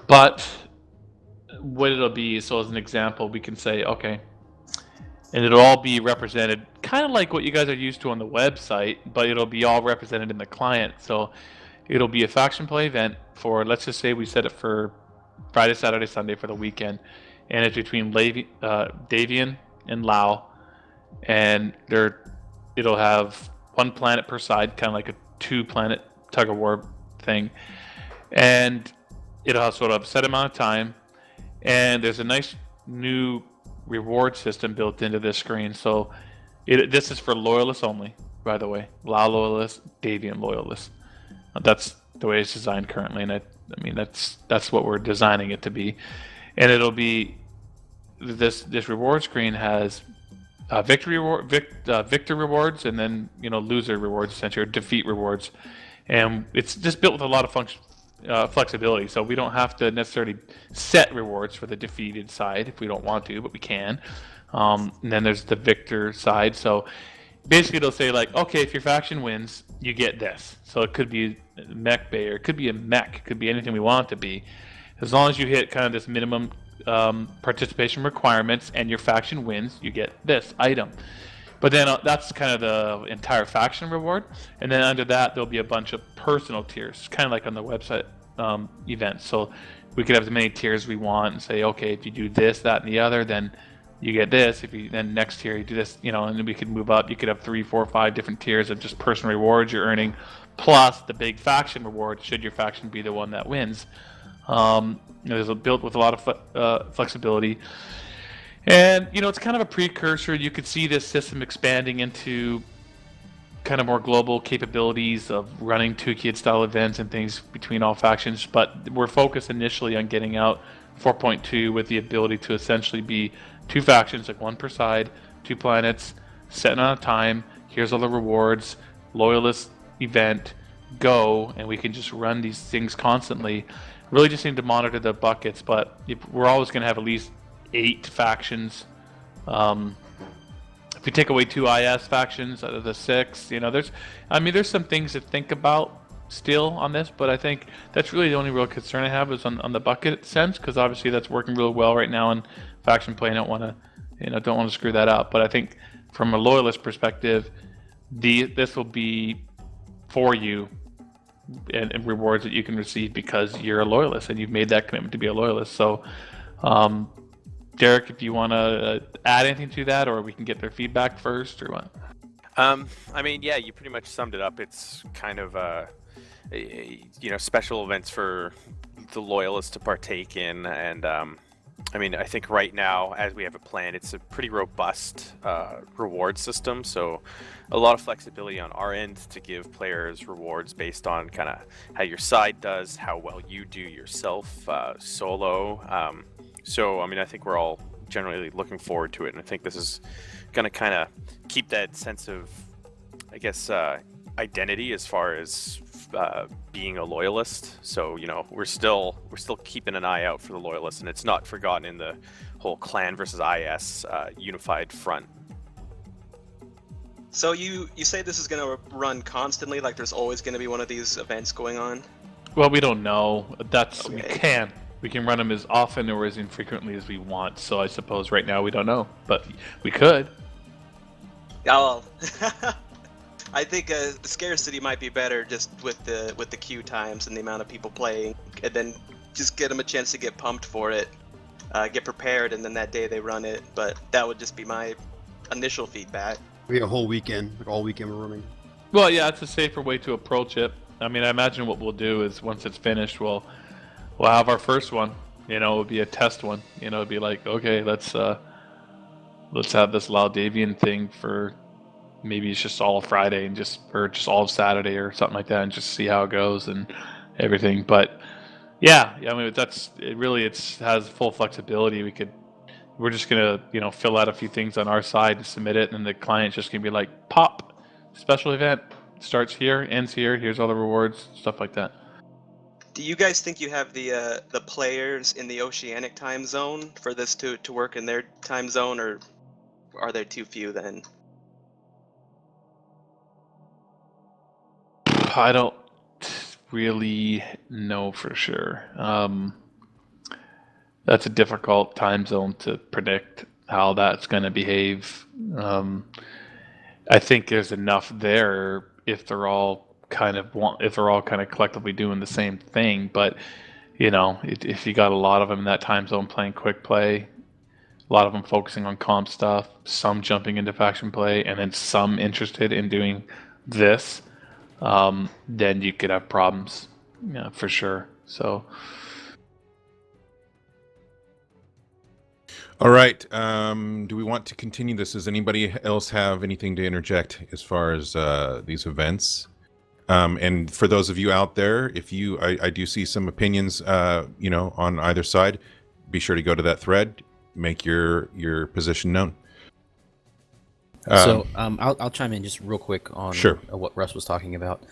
But what it'll be. So as an example, we can say, okay, and it'll all be represented kind of like what you guys are used to on the website, but it'll be all represented in the client. So it'll be a faction play event for, let's just say we set it for Friday, Saturday, Sunday for the weekend, and it's between Davian and Lao, and it'll have one planet per side, kind of like a 2-planet tug of war thing, and it'll have sort of a set amount of time, and there's a nice new reward system built into this screen. So this is for Loyalists only, by the way. Lao Loyalist, Davian Loyalist. That's the way it's designed currently, and I mean that's what we're designing it to be. And it'll be this reward screen has victor rewards, and then loser rewards, essentially, or defeat rewards, and it's just built with a lot of flexibility. So we don't have to necessarily set rewards for the defeated side if we don't want to, but we can. And then there's the victor side. So basically it'll say like, okay, if your faction wins, you get this. So it could be mech bay, or it could be a mech, it could be anything we want it to be. As long as you hit kind of this minimum participation requirements and your faction wins, you get this item. But then that's kind of the entire faction reward. And then under that, there'll be a bunch of personal tiers, kind of like on the website events. So we could have as many tiers we want and say, okay, if you do this, that, and the other, then you get this. If you then next tier you do this, and then we could move up. You could have 3, 4, 5 different tiers of just personal rewards you're earning, plus the big faction reward should your faction be the one that wins. It's built with a lot of flexibility. And, it's kind of a precursor. You could see this system expanding into kind of more global capabilities of running 2-kid style events and things between all factions. But we're focused initially on getting out 4.2 with the ability to essentially be 2 factions, like 1 per side, 2 planets, set on a time. Here's all the rewards, Loyalist event, go, and we can just run these things constantly. Really just need to monitor the buckets, but we're always going to have at least 8 factions. If we take away 2 IS factions out of the 6, there's some things to think about still on this, but I think that's really the only real concern I have is on the bucket sense, because obviously that's working really well right now in faction play. I don't want to screw that up, but I think from a Loyalist perspective, this will be for you and rewards that you can receive because you're a Loyalist and you've made that commitment to be a Loyalist. So Derek, if you want to add anything to that, or we can get their feedback first, or what? Yeah, you pretty much summed it up. It's kind of special events for the Loyalists to partake in, and I think right now, as we have it planned, it's a pretty robust reward system. So a lot of flexibility on our end to give players rewards based on kind of how your side does, how well you do yourself solo. I think we're all generally looking forward to it, and I think this is going to kind of keep that sense of, identity as far as being a Loyalist. So we're still keeping an eye out for the Loyalists, and it's not forgotten in the whole clan versus IS unified front. So you say this is going to run constantly, like there's always going to be one of these events going on? Well, we don't know. That's Okay. We can run them as often or as infrequently as we want. So I suppose right now we don't know, but we could. Oh, well, I think scarcity might be better just with the queue times and the amount of people playing, and then just get them a chance to get pumped for it, get prepared, and then that day they run it. But that would just be my initial feedback. We have a whole weekend, like all weekend we're running. Well, yeah, it's a safer way to approach it. I imagine what we'll do is once it's finished, we'll have our first one. It'll be a test one. It'll be like, okay, let's have this Laudavian thing for maybe it's just all Friday and just all of Saturday or something like that, and just see how it goes and everything. But yeah, it has full flexibility. We're just gonna fill out a few things on our side and submit it, and the client's just gonna be like, pop, special event, starts here, ends here, here's all the rewards, stuff like that. Do you guys think you have the players in the Oceanic time zone for this to work in their time zone, or are there too few then? I don't really know for sure. that's a difficult time zone to predict how that's going to behave. I think there's enough there if they're all collectively doing the same thing. But if you got a lot of them in that time zone playing quick play, a lot of them focusing on comp stuff, some jumping into faction play, and then some interested in doing this, then you could have problems, for sure. So. All right. Do we want to continue this? Does anybody else have anything to interject as far as these events? And for those of you out there, if I do see some opinions, on either side, be sure to go to that thread, make your position known. I'll chime in just real quick on Sure. What Russ was talking about.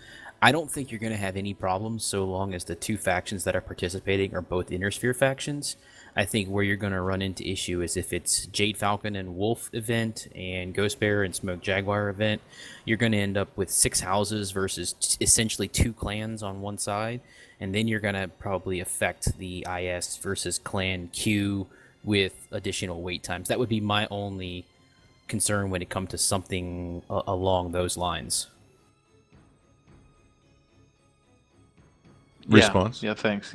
I don't think you're going to have any problems so long as the two factions that are participating are both Innersphere factions. I think where you're going to run into issue is if it's Jade Falcon and Wolf event and Ghost Bear and Smoke Jaguar event, you're going to end up with 6 houses versus essentially 2 clans on one side, and then you're going to probably affect the IS versus clan queue with additional wait times. That would be my only concern when it comes to something along those lines. Response? Yeah, thanks.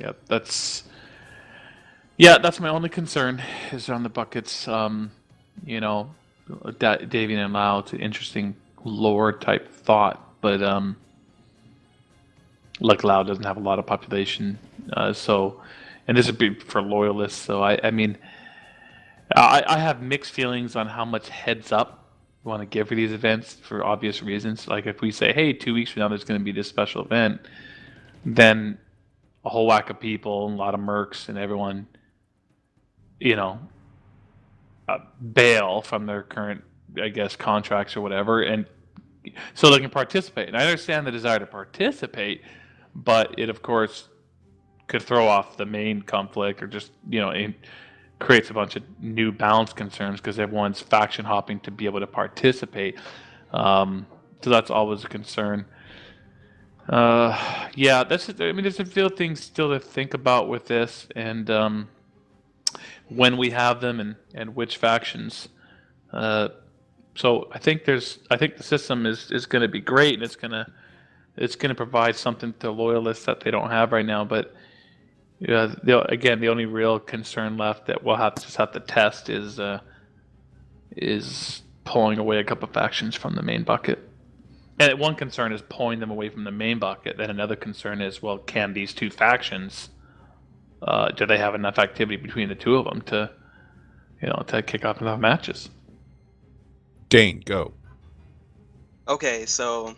Yeah, that's my only concern is on the buckets. Davey and Lau, it's an interesting lore type thought, but like Lau doesn't have a lot of population, and this would be for loyalists. So I mean, I have mixed feelings on how much heads up we want to give for these events for obvious reasons. Like if we say, hey, 2 weeks from now there's going to be this special event, then a whole whack of people, a lot of mercs, and everyone, bail from their current, I guess, contracts or whatever, and so they can participate. And I understand the desire to participate, but it, of course, could throw off the main conflict or just, it creates a bunch of new balance concerns because everyone's faction hopping to be able to participate. So that's always a concern. There's a few things still to think about with this, and when we have them and which factions. So I think the system is going to be great, and it's going to provide something to loyalists that they don't have right now. But the only real concern left that we'll have to test is pulling away a couple factions from the main bucket. And one concern is pulling them away from the main bucket. Then another concern is, well, can these two factions, do they have enough activity between the two of them to kick off enough matches? Dane, go. Okay, so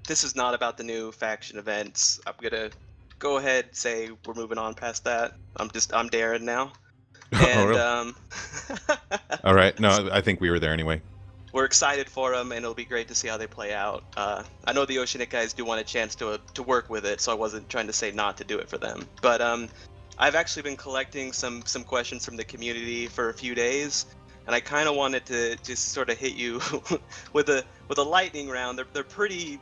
this is not about the new faction events. I'm gonna go ahead and say we're moving on past that. I'm Darren now. And really? All right. No, I think we were there anyway. We're excited for them, and it'll be great to see how they play out. I know the Oceanic guys do want a chance to work with it, so I wasn't trying to say not to do it for them. But I've actually been collecting some questions from the community for a few days, and I kind of wanted to just sort of hit you with a lightning round. They're pretty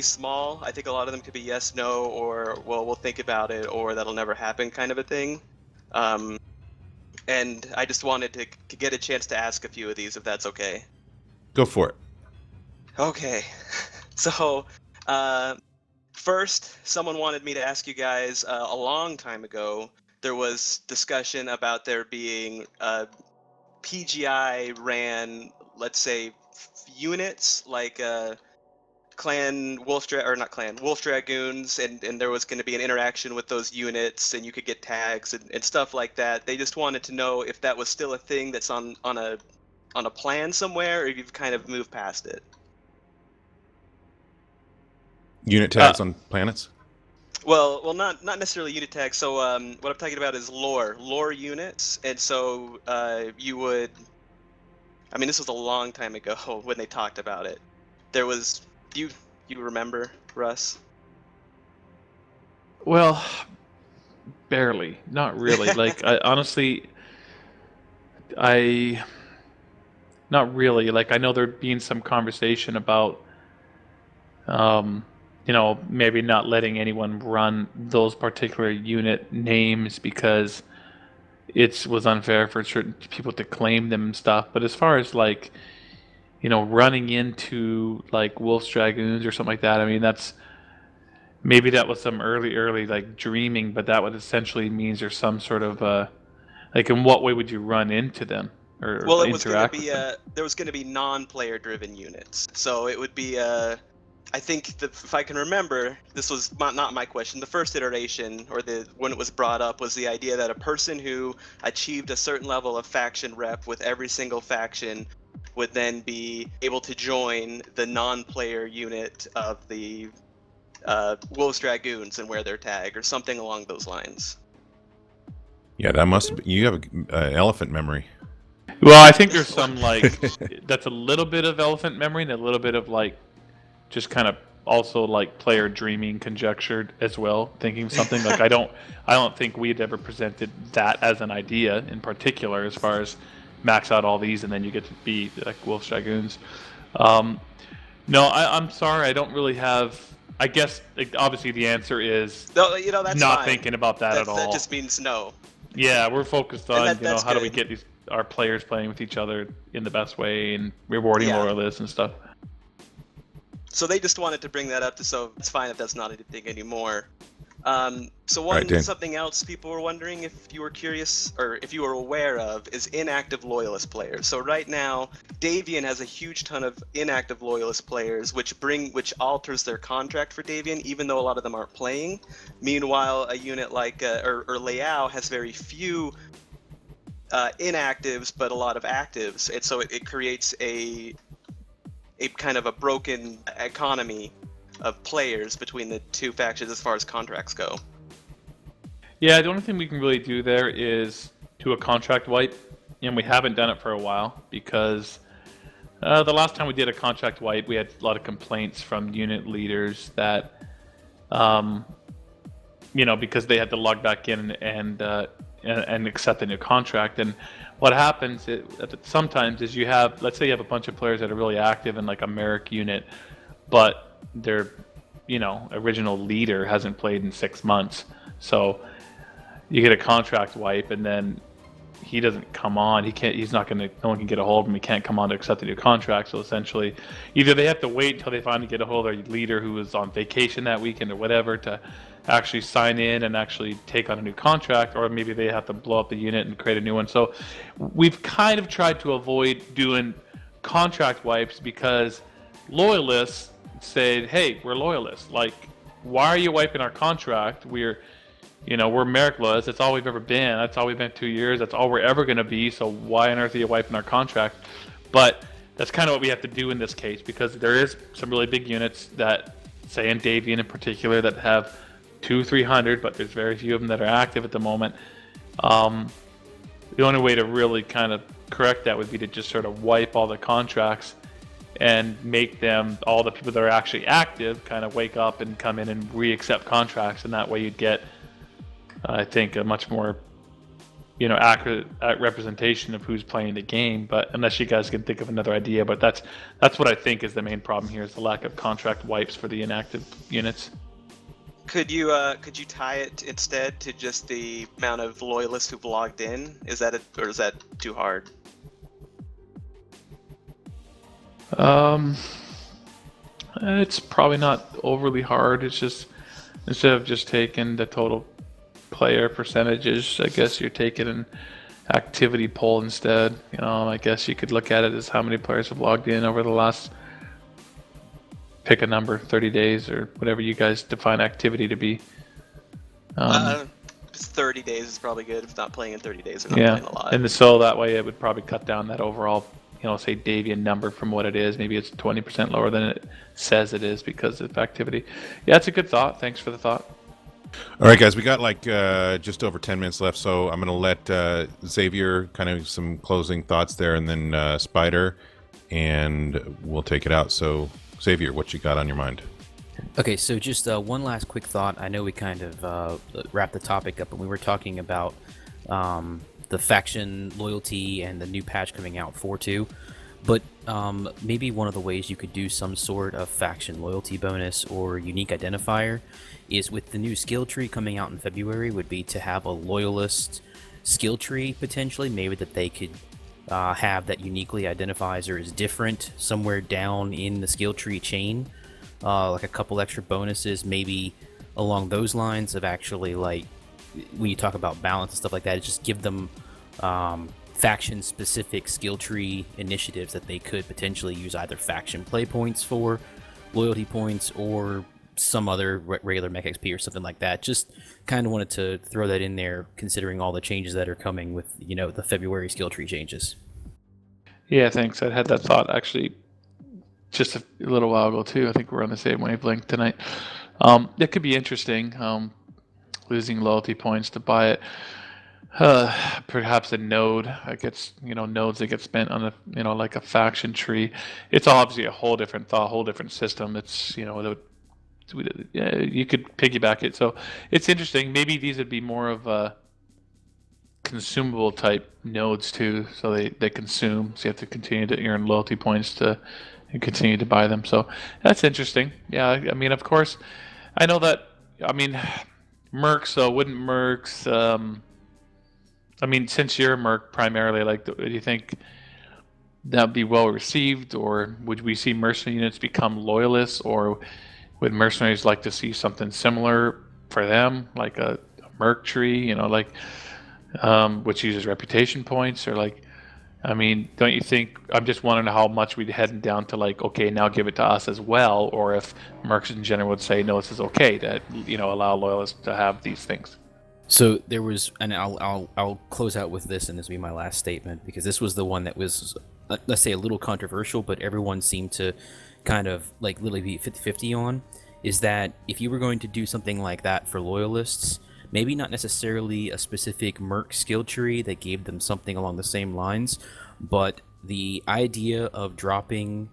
small. I think a lot of them could be yes, no, or well, we'll think about it, or that'll never happen kind of a thing. And I just wanted to get a chance to ask a few of these, if that's okay. Go for it. Okay. So, first, someone wanted me to ask you guys, a long time ago, there was discussion about there being PGI ran, let's say, units like Wolf Dragoons, and there was going to be an interaction with those units, and you could get tags and stuff like that. They just wanted to know if that was still a thing that's on a plan somewhere, or if you've kind of moved past it. Unit tags on planets? Well, not necessarily unit tags. So what I'm talking about is lore units, and so you would. I mean, this was a long time ago when they talked about it. There was. You remember, Russ? Well, barely. Not really. Like, not really. Like, I know there being some conversation about maybe not letting anyone run those particular unit names because it was unfair for certain people to claim them and stuff. But as far as like, running into like Wolf's Dragoons or something like that, I mean, maybe that was some early like dreaming, but that would essentially means there's some sort of like, in what way would you run into them or Well, it was going to interact be with them? there was going to be non-player driven units, so it would be I think if I can remember, this was not my question. The first iteration, or when it was brought up, was the idea that a person who achieved a certain level of faction rep with every single faction would then be able to join the non-player unit of the Wolves Dragoons and wear their tag, or something along those lines. Yeah, that must be. You have an elephant memory. Well, I think there's some like that's a little bit of elephant memory and a little bit of like just kind of also like player dreaming conjectured as well, thinking something like I don't think we'd ever presented that as an idea in particular as far as max out all these and then you get to be like Wolf's Dragoons. No, I'm sorry, I don't really have. I guess like, obviously the answer is No, that's not fine. thinking about that at all. That just means no. Yeah, we're focused on that's how do we good. get our players playing with each other in the best way and rewarding loyalists and stuff. So they just wanted to bring that up, so it's fine if that's not a thing anymore. So something else people were wondering if you were curious or if you were aware of is inactive Loyalist players. So right now, Davian has a huge ton of inactive Loyalist players, which alters their contract for Davian, even though a lot of them aren't playing. Meanwhile, a unit like or Liao has very few inactives, but a lot of actives, and so it creates a kind of a broken economy of players between the two factions as far as contracts go. Yeah, the only thing we can really do there is do a contract wipe, and we haven't done it for a while because the last time we did a contract wipe, we had a lot of complaints from unit leaders that, because they had to log back in and accept a new contract. And what happens sometimes is let's say you have a bunch of players that are really active in like a Merrick unit, but their original leader hasn't played in 6 months. So you get a contract wipe and then he doesn't come on. No one can get a hold of him. He can't come on to accept a new contract. So essentially either they have to wait until they finally get a hold of their leader who was on vacation that weekend or whatever to actually sign in and actually take on a new contract, or maybe they have to blow up the unit and create a new one. So we've kind of tried to avoid doing contract wipes because loyalists said, hey, we're loyalists. Like, why are you wiping our contract? We're Merrick loyalists. That's all we've ever been. That's all we've been 2 years. That's all we're ever going to be. So why on earth are you wiping our contract? But that's kind of what we have to do in this case because there is some really big units that, say in Davian in particular, that have 200-300, but there's very few of them that are active at the moment. The only way to really kind of correct that would be to just sort of wipe all the contracts and make them, all the people that are actually active, kind of wake up and come in and re-accept contracts, and that way you'd get, I think, a much more, accurate representation of who's playing the game. But unless you guys can think of another idea, but that's what I think is the main problem here is the lack of contract wipes for the inactive units. Could you tie it instead to just the amount of loyalists who've logged in? Is that too hard? It's probably not overly hard. It's just instead of just taking the total player percentages, I guess you're taking an activity poll instead. I guess you could look at it as how many players have logged in over the last, pick a number, 30 days or whatever you guys define activity to be. 30 days is probably good. If not playing in 30 days, they're not playing a lot. And so that way it would probably cut down that overall, say Davian number from what it is. Maybe it's 20% lower than it says it is because of activity. Yeah, it's a good thought. Thanks for the thought. All right, guys, we got like just over 10 minutes left, so I'm going to let Xavier kind of some closing thoughts there, and then Spider, and we'll take it out. So, Xavier, what you got on your mind? Okay, so just one last quick thought. I know we kind of wrapped the topic up, and we were talking about the faction loyalty and the new patch coming out 4.2. But maybe one of the ways you could do some sort of faction loyalty bonus or unique identifier is with the new skill tree coming out in February would be to have a loyalist skill tree potentially, maybe that they could have that uniquely identifies or is different somewhere down in the skill tree chain, like a couple extra bonuses, maybe along those lines of actually like when you talk about balance and stuff like that, just give them faction-specific skill tree initiatives that they could potentially use either faction play points for, loyalty points, or some other regular mech XP or something like that. Just kind of wanted to throw that in there, considering all the changes that are coming with, you know, the February skill tree changes. Yeah, thanks. I had that thought actually just a little while ago too. I think we're on the same wavelength tonight. It could be interesting, losing loyalty points to buy it. Perhaps a node that gets, nodes that get spent on a, like a faction tree. It's obviously a whole different thought, whole different system. It's, you could piggyback it. So it's interesting. Maybe these would be more of consumable type nodes too. So they consume. So you have to continue to earn loyalty points and continue to buy them. So that's interesting. Yeah. I mean, of course, I know that. I mean, mercs. So wouldn't mercs? I mean, since you're a merc primarily, like, do you think that would be well received, or would we see mercenary units become loyalists, or would mercenaries like to see something similar for them, like a merc tree, which uses reputation points, or like, I mean, don't you think? I'm just wondering how much we'd head down to like, okay, now give it to us as well, or if mercs in general would say, no, this is okay to allow loyalists to have these things. So there was, and I'll close out with this, and this will be my last statement, because this was the one that was, let's say, a little controversial, but everyone seemed to kind of like literally be 50-50 on, is that if you were going to do something like that for loyalists, maybe not necessarily a specific merc skill tree that gave them something along the same lines, but the idea of dropping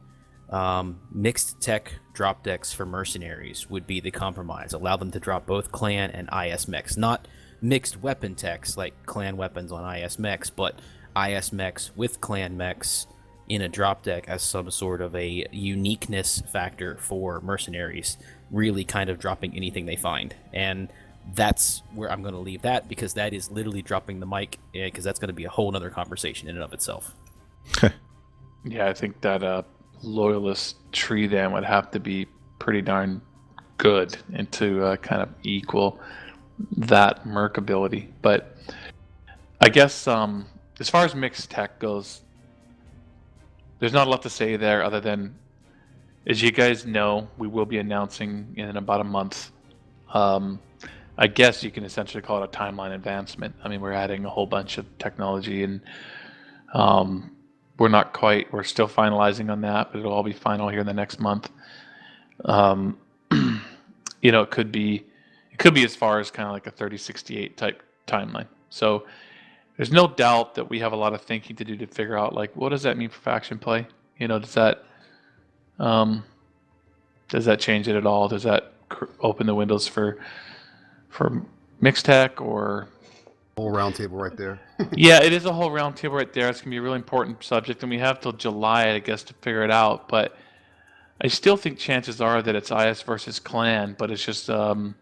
mixed tech drop decks for mercenaries would be the compromise. Allow them to drop both clan and IS mechs, not mixed weapon techs like clan weapons on IS mechs, but IS mechs with clan mechs in a drop deck as some sort of a uniqueness factor for mercenaries, really kind of dropping anything they find. And that's where I'm going to leave that, because that is literally dropping the mic, because that's going to be a whole other conversation in and of itself. Yeah, I think that loyalist tree then would have to be pretty darn good and to kind of equal that merc ability. But I guess as far as mixed tech goes, there's not a lot to say there other than, as you guys know, we will be announcing in about a month. I guess you can essentially call it a timeline advancement. I mean, we're adding a whole bunch of technology, and we're still finalizing on that, but it'll all be final here in the next month. It could be as far as kind of like a 3068 type timeline. So there's no doubt that we have a lot of thinking to do to figure out, like, what does that mean for faction play? Does that change it at all? Does that open the windows for mixed tech, or Whole roundtable right there. Yeah, it is a whole roundtable right there. It's gonna be a really important subject, and we have till July, I guess, to figure it out. But I still think chances are that it's IS versus clan, but it's just a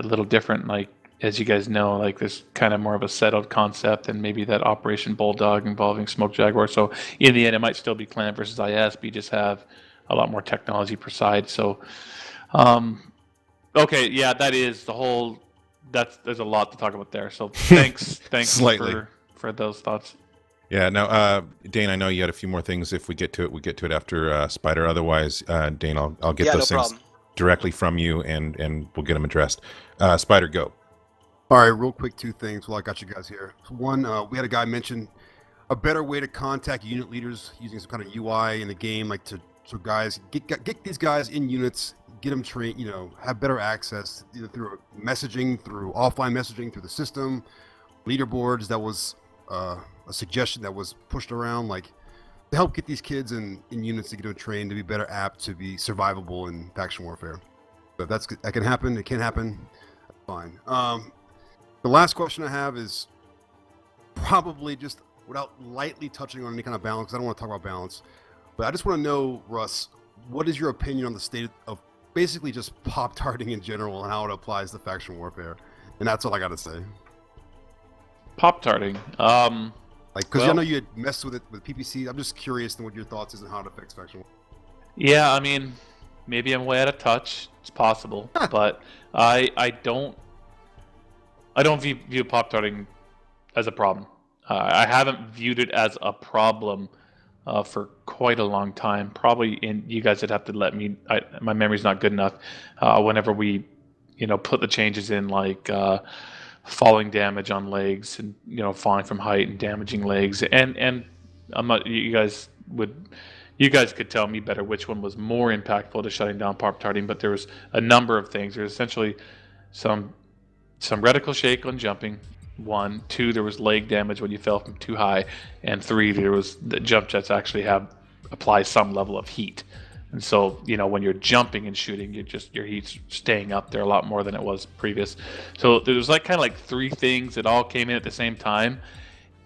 little different. Like, as you guys know, like, there's kind of more of a settled concept, and maybe that Operation Bulldog involving Smoke Jaguar. So in the end, it might still be clan versus IS, but you just have a lot more technology per side. So, okay, yeah, that is the whole. There's a lot to talk about there. So thanks Slightly. for those thoughts. Yeah. Now, Dane, I know you had a few more things. If we get to it, we get to it after Spider. Otherwise, Dane, I'll get those things directly from you, and we'll get them addressed. Spider, go. All right, real quick, two things while I got you guys here. One, we had a guy mention a better way to contact unit leaders using some kind of UI in the game, like so guys get these guys in units, get them trained, have better access either through messaging, through offline messaging, through the system, leaderboards. That was a suggestion that was pushed around, like, to help get these kids in units to get them trained to be better apt to be survivable in faction warfare. But that can happen. It can happen. That's fine. The last question I have is probably just without lightly touching on any kind of balance, because I don't want to talk about balance, but I just want to know, Russ, what is your opinion on the state of basically just pop-tarting in general and how it applies to faction warfare? And that's all I got to say. Pop-tarting. Like, because I know you had messed with it with PPC. I'm just curious on what your thoughts is and how it affects faction warfare. Yeah, I mean, maybe I'm way out of touch. It's possible, but I don't view pop-tarting as a problem. I haven't viewed it as a problem for quite a long time. Probably, you guys would have to let me. My memory's not good enough. Whenever we, put the changes in, like falling damage on legs, and falling from height and damaging legs, and I'm not. You guys could tell me better which one was more impactful to shutting down pop-tarting. But there was a number of things. There's essentially some reticle shake on jumping. 1, 2, there was leg damage when you fell from too high, and 3, there was the jump jets actually apply some level of heat, and so when you're jumping and shooting, your heat's staying up there a lot more than it was previous. So there was kind of 3 things that all came in at the same time,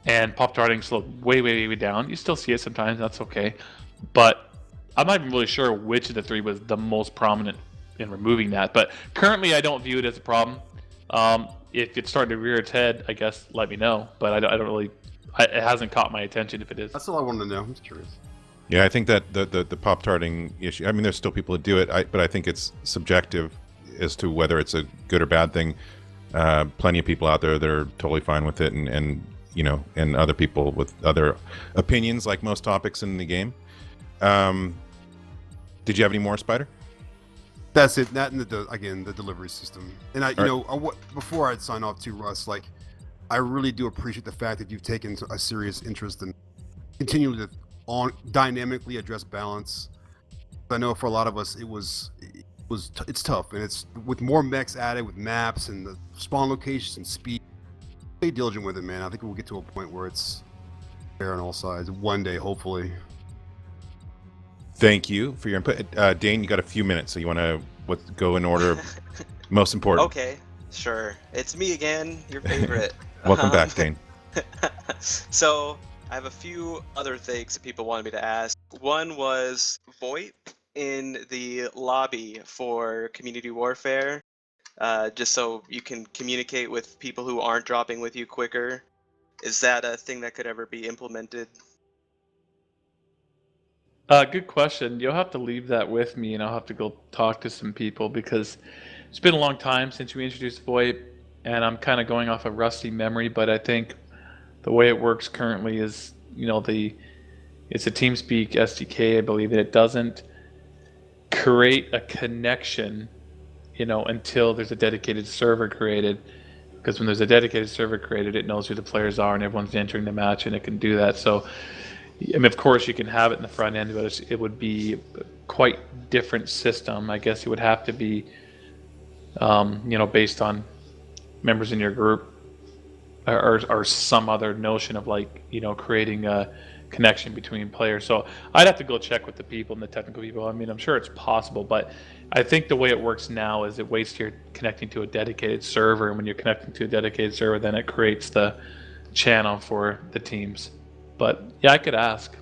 and pop-tarting slowed way down. You still see it sometimes, that's okay, but I'm not even really sure which of the 3 was the most prominent in removing that. But currently, I don't view it as a problem. If it's starting to rear its head, I guess let me know. But I don't really. It hasn't caught my attention if it is. That's all I wanted to know. I'm just curious. Yeah, I think that the pop-tarting issue. I mean, there's still people that do it, but I think it's subjective as to whether it's a good or bad thing. Plenty of people out there that are totally fine with it, and other people with other opinions, like most topics in the game. Did you have any more, Spider? That's it. That and the delivery system. And before I'd sign off too, Russ, I really do appreciate the fact that you've taken a serious interest in continuing to dynamically address balance. I know for a lot of us, it's tough, and it's with more mechs added, with maps and the spawn locations and speed. Stay diligent with it, man. I think we'll get to a point where it's fair on all sides one day, hopefully. Thank you for your input. Dane, you got a few minutes, so you want to go in order of most important. Okay, sure. It's me again, your favorite. Welcome back, Dane. So, I have a few other things that people wanted me to ask. One was VoIP in the lobby for Community Warfare, just so you can communicate with people who aren't dropping with you quicker. Is that a thing that could ever be implemented? Good question. You'll have to leave that with me, and I'll have to go talk to some people, because it's been a long time since we introduced VoIP, and I'm kind of going off a rusty memory. But I think the way it works currently is, it's a TeamSpeak SDK, I believe, and it doesn't create a connection, until there's a dedicated server created. Because when there's a dedicated server created, it knows who the players are, and everyone's entering the match, and it can do that. So, I mean, of course, you can have it in the front end, but it would be a quite different system. I guess it would have to be, based on members in your group, or some other notion of creating a connection between players. So I'd have to go check with the people and the technical people. I mean, I'm sure it's possible, but I think the way it works now is it waits till you're connecting to a dedicated server, and when you're connecting to a dedicated server, then it creates the channel for the teams. But yeah, I could ask.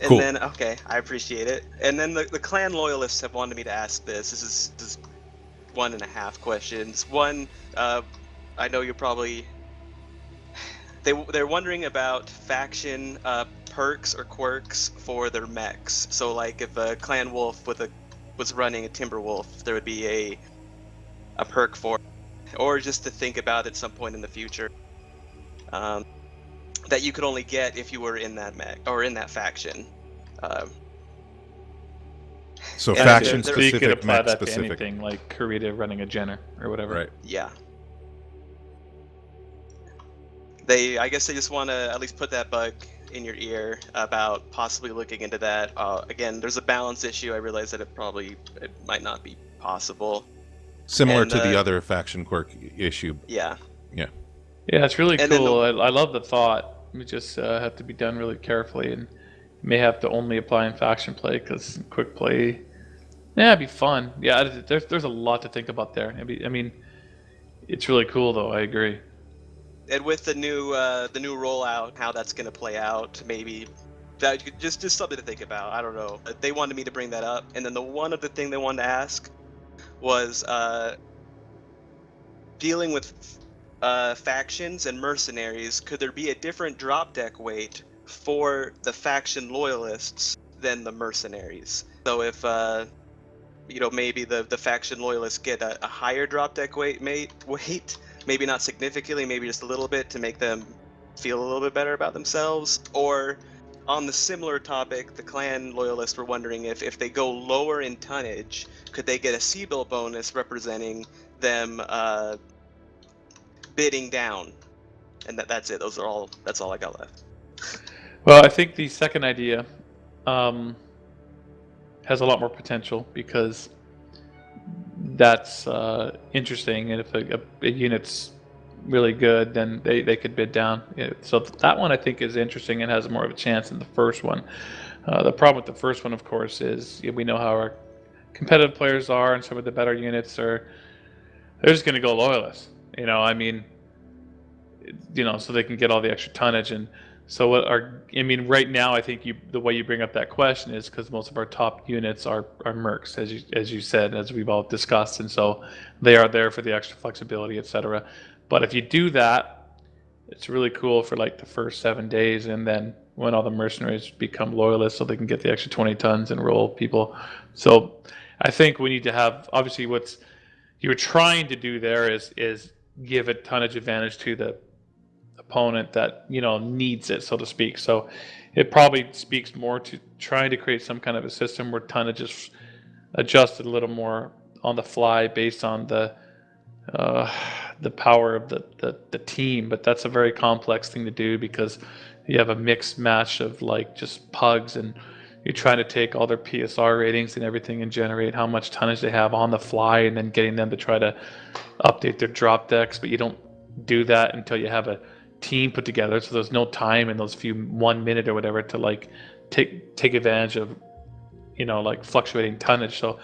And cool. Then, okay, I appreciate it. And then the clan loyalists have wanted me to ask this. This is 1.5 questions. One, I know you're probably... They're wondering about faction perks or quirks for their mechs. So if a clan wolf was running a timber wolf, there would be a perk for it. Or just to think about at some point in the future. That you could only get if you were in that mech or in that faction. So faction so you could specific, apply mech that to specific. anything, like Karita running a Jenner or whatever. Right. Yeah. I guess they just want to at least put that bug in your ear about possibly looking into that. Again, there's a balance issue. I realize that it might not be possible. Similar And, to the other faction quirk issue. Yeah. Yeah. Yeah, it's really And then cool. I love the thought. We just have to be done really carefully, and you may have to only apply in faction play, because quick play, it'd be fun. Yeah, there's a lot to think about there. I mean, it's really cool though. I agree. And with the new rollout, how that's gonna play out, maybe that just something to think about. I don't know. They wanted me to bring that up, and then the one other thing they wanted to ask was dealing with factions and mercenaries. Could there be a different drop deck weight for the faction loyalists than the mercenaries? So if maybe the faction loyalists get a higher drop deck weight, maybe not significantly, maybe just a little bit to make them feel a little bit better about themselves. Or on the similar topic, the clan loyalists were wondering if they go lower in tonnage, could they get a C-bill bonus representing them bidding down? And that's it. That's all I got left. Well, I think the second idea has a lot more potential because that's interesting, and if a unit's really good, then they could bid down. So that one I think is interesting and has more of a chance than the first one. The problem with the first one, of course, is we know how our competitive players are, and some of the better units they're just going to go loyalists. So they can get all the extra tonnage. And so right now, I think the way you bring up that question is because most of our top units are mercs, as you said, as we've all discussed, and so they are there for the extra flexibility, etc. But if you do that, it's really cool for like the first 7 days, and then when all the mercenaries become loyalists, so they can get the extra 20 tons and roll people. So I think we need to have, obviously, what you're trying to do there is give a tonnage advantage to the opponent that needs it, so to speak. So it probably speaks more to trying to create some kind of a system where tonnage is adjusted a little more on the fly based on the power of the team. But that's a very complex thing to do because you have a mixed match of like just pugs, and you're trying to take all their PSR ratings and everything and generate how much tonnage they have on the fly, and then getting them to try to update their drop decks. But you don't do that until you have a team put together, so there's no time in those 1 minute or whatever to like take advantage of like fluctuating tonnage. So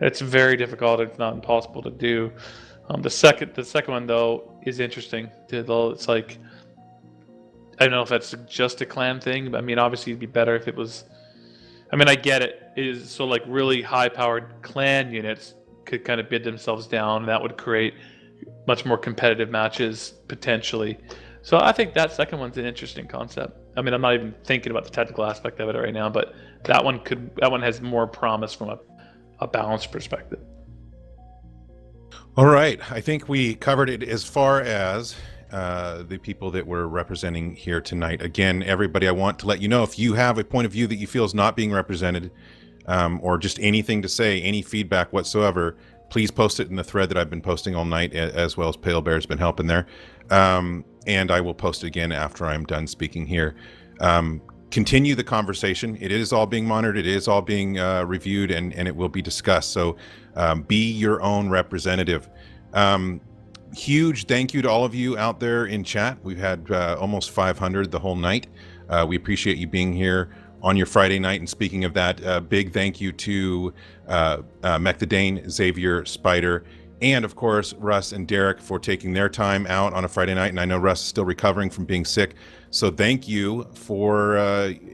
it's very difficult, if not impossible, to do. The second one though is interesting. It's like, I don't know if that's just a clan thing, but obviously it'd be better if it was. I get it. Is so like really high powered clan units could kind of bid themselves down, and that would create much more competitive matches potentially. So I think that second one's an interesting concept. I'm not even thinking about the technical aspect of it right now, but that one has more promise from a balanced perspective. All right. I think we covered it as far as the people that we're representing here tonight. Again, everybody, I want to let you know, if you have a point of view that you feel is not being represented, or just anything to say, any feedback whatsoever, please post it in the thread that I've been posting all night, as well as Pale Bear's been helping there. And I will post it again after I'm done speaking here. Continue the conversation. It is all being monitored. It is all being reviewed, and it will be discussed. So be your own representative. Huge thank you to all of you out there in chat. We've had almost 500 the whole night. We appreciate you being here on your Friday night. And speaking of that, big thank you to Mech the Dane, Xavier, Spider, and of course Russ and Derek for taking their time out on a Friday night. And I know Russ is still recovering from being sick, so thank you for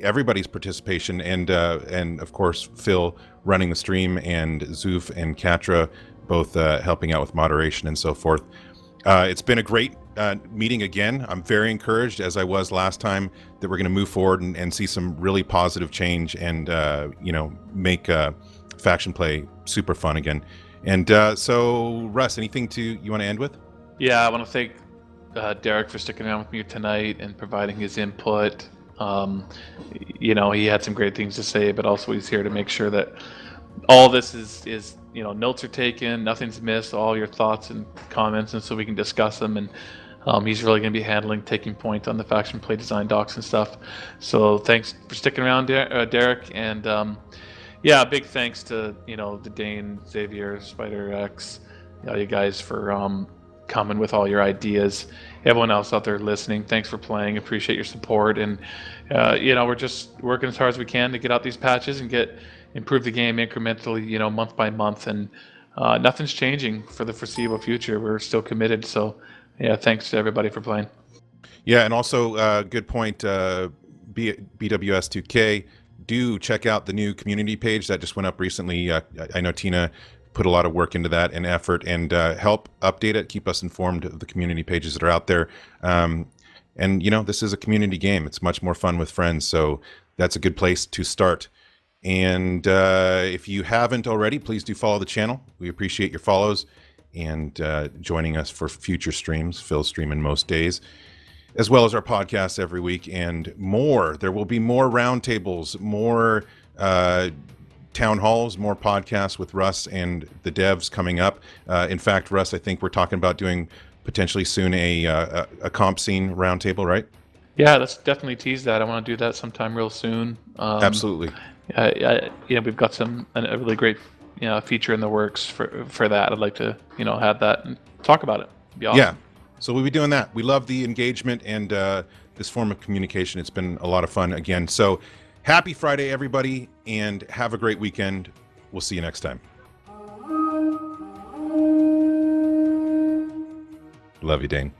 everybody's participation, and of course Phil running the stream, and Zoof and Katra both helping out with moderation and so forth. It's been a great meeting again. I'm very encouraged, as I was last time, that we're going to move forward and see some really positive change, and make faction play super fun again. And so, Russ, anything you want to end with? Yeah, I want to thank Derek for sticking around with me tonight and providing his input. He had some great things to say, but also he's here to make sure that all this is notes are taken, nothing's missed, all your thoughts and comments, and so we can discuss them. And he's really going to be taking point on the faction play design docs and stuff. So thanks for sticking around, Derek. And big thanks to the Dane, Xavier, Spider X, you guys for coming with all your ideas. Everyone else out there listening, thanks for playing. Appreciate your support. And we're just working as hard as we can to get out these patches and improve the game incrementally, month by month. And nothing's changing for the foreseeable future. We're still committed. So thanks to everybody for playing. Yeah, and also good point. BWS2K. Do check out the new community page that just went up recently. I know Tina put a lot of work into that and effort, and help update it, keep us informed of the community pages that are out there. And this is a community game. It's much more fun with friends, so that's a good place to start. And if you haven't already, please do follow the channel. We appreciate your follows and joining us for future streams. Phil's streaming most days, as well as our podcasts every week and more. There will be more roundtables, more town halls, more podcasts with Russ and the devs coming up. In fact, Russ, I think we're talking about doing potentially soon a comp scene roundtable, right? Yeah, let's definitely tease that. I want to do that sometime real soon. Absolutely. We've got a really great feature in the works for that. I'd like to have that and talk about it. It'd be awesome. Yeah. So we'll be doing that. We love the engagement and this form of communication. It's been a lot of fun again. So happy Friday, everybody, and have a great weekend. We'll see you next time. Love you, Dane.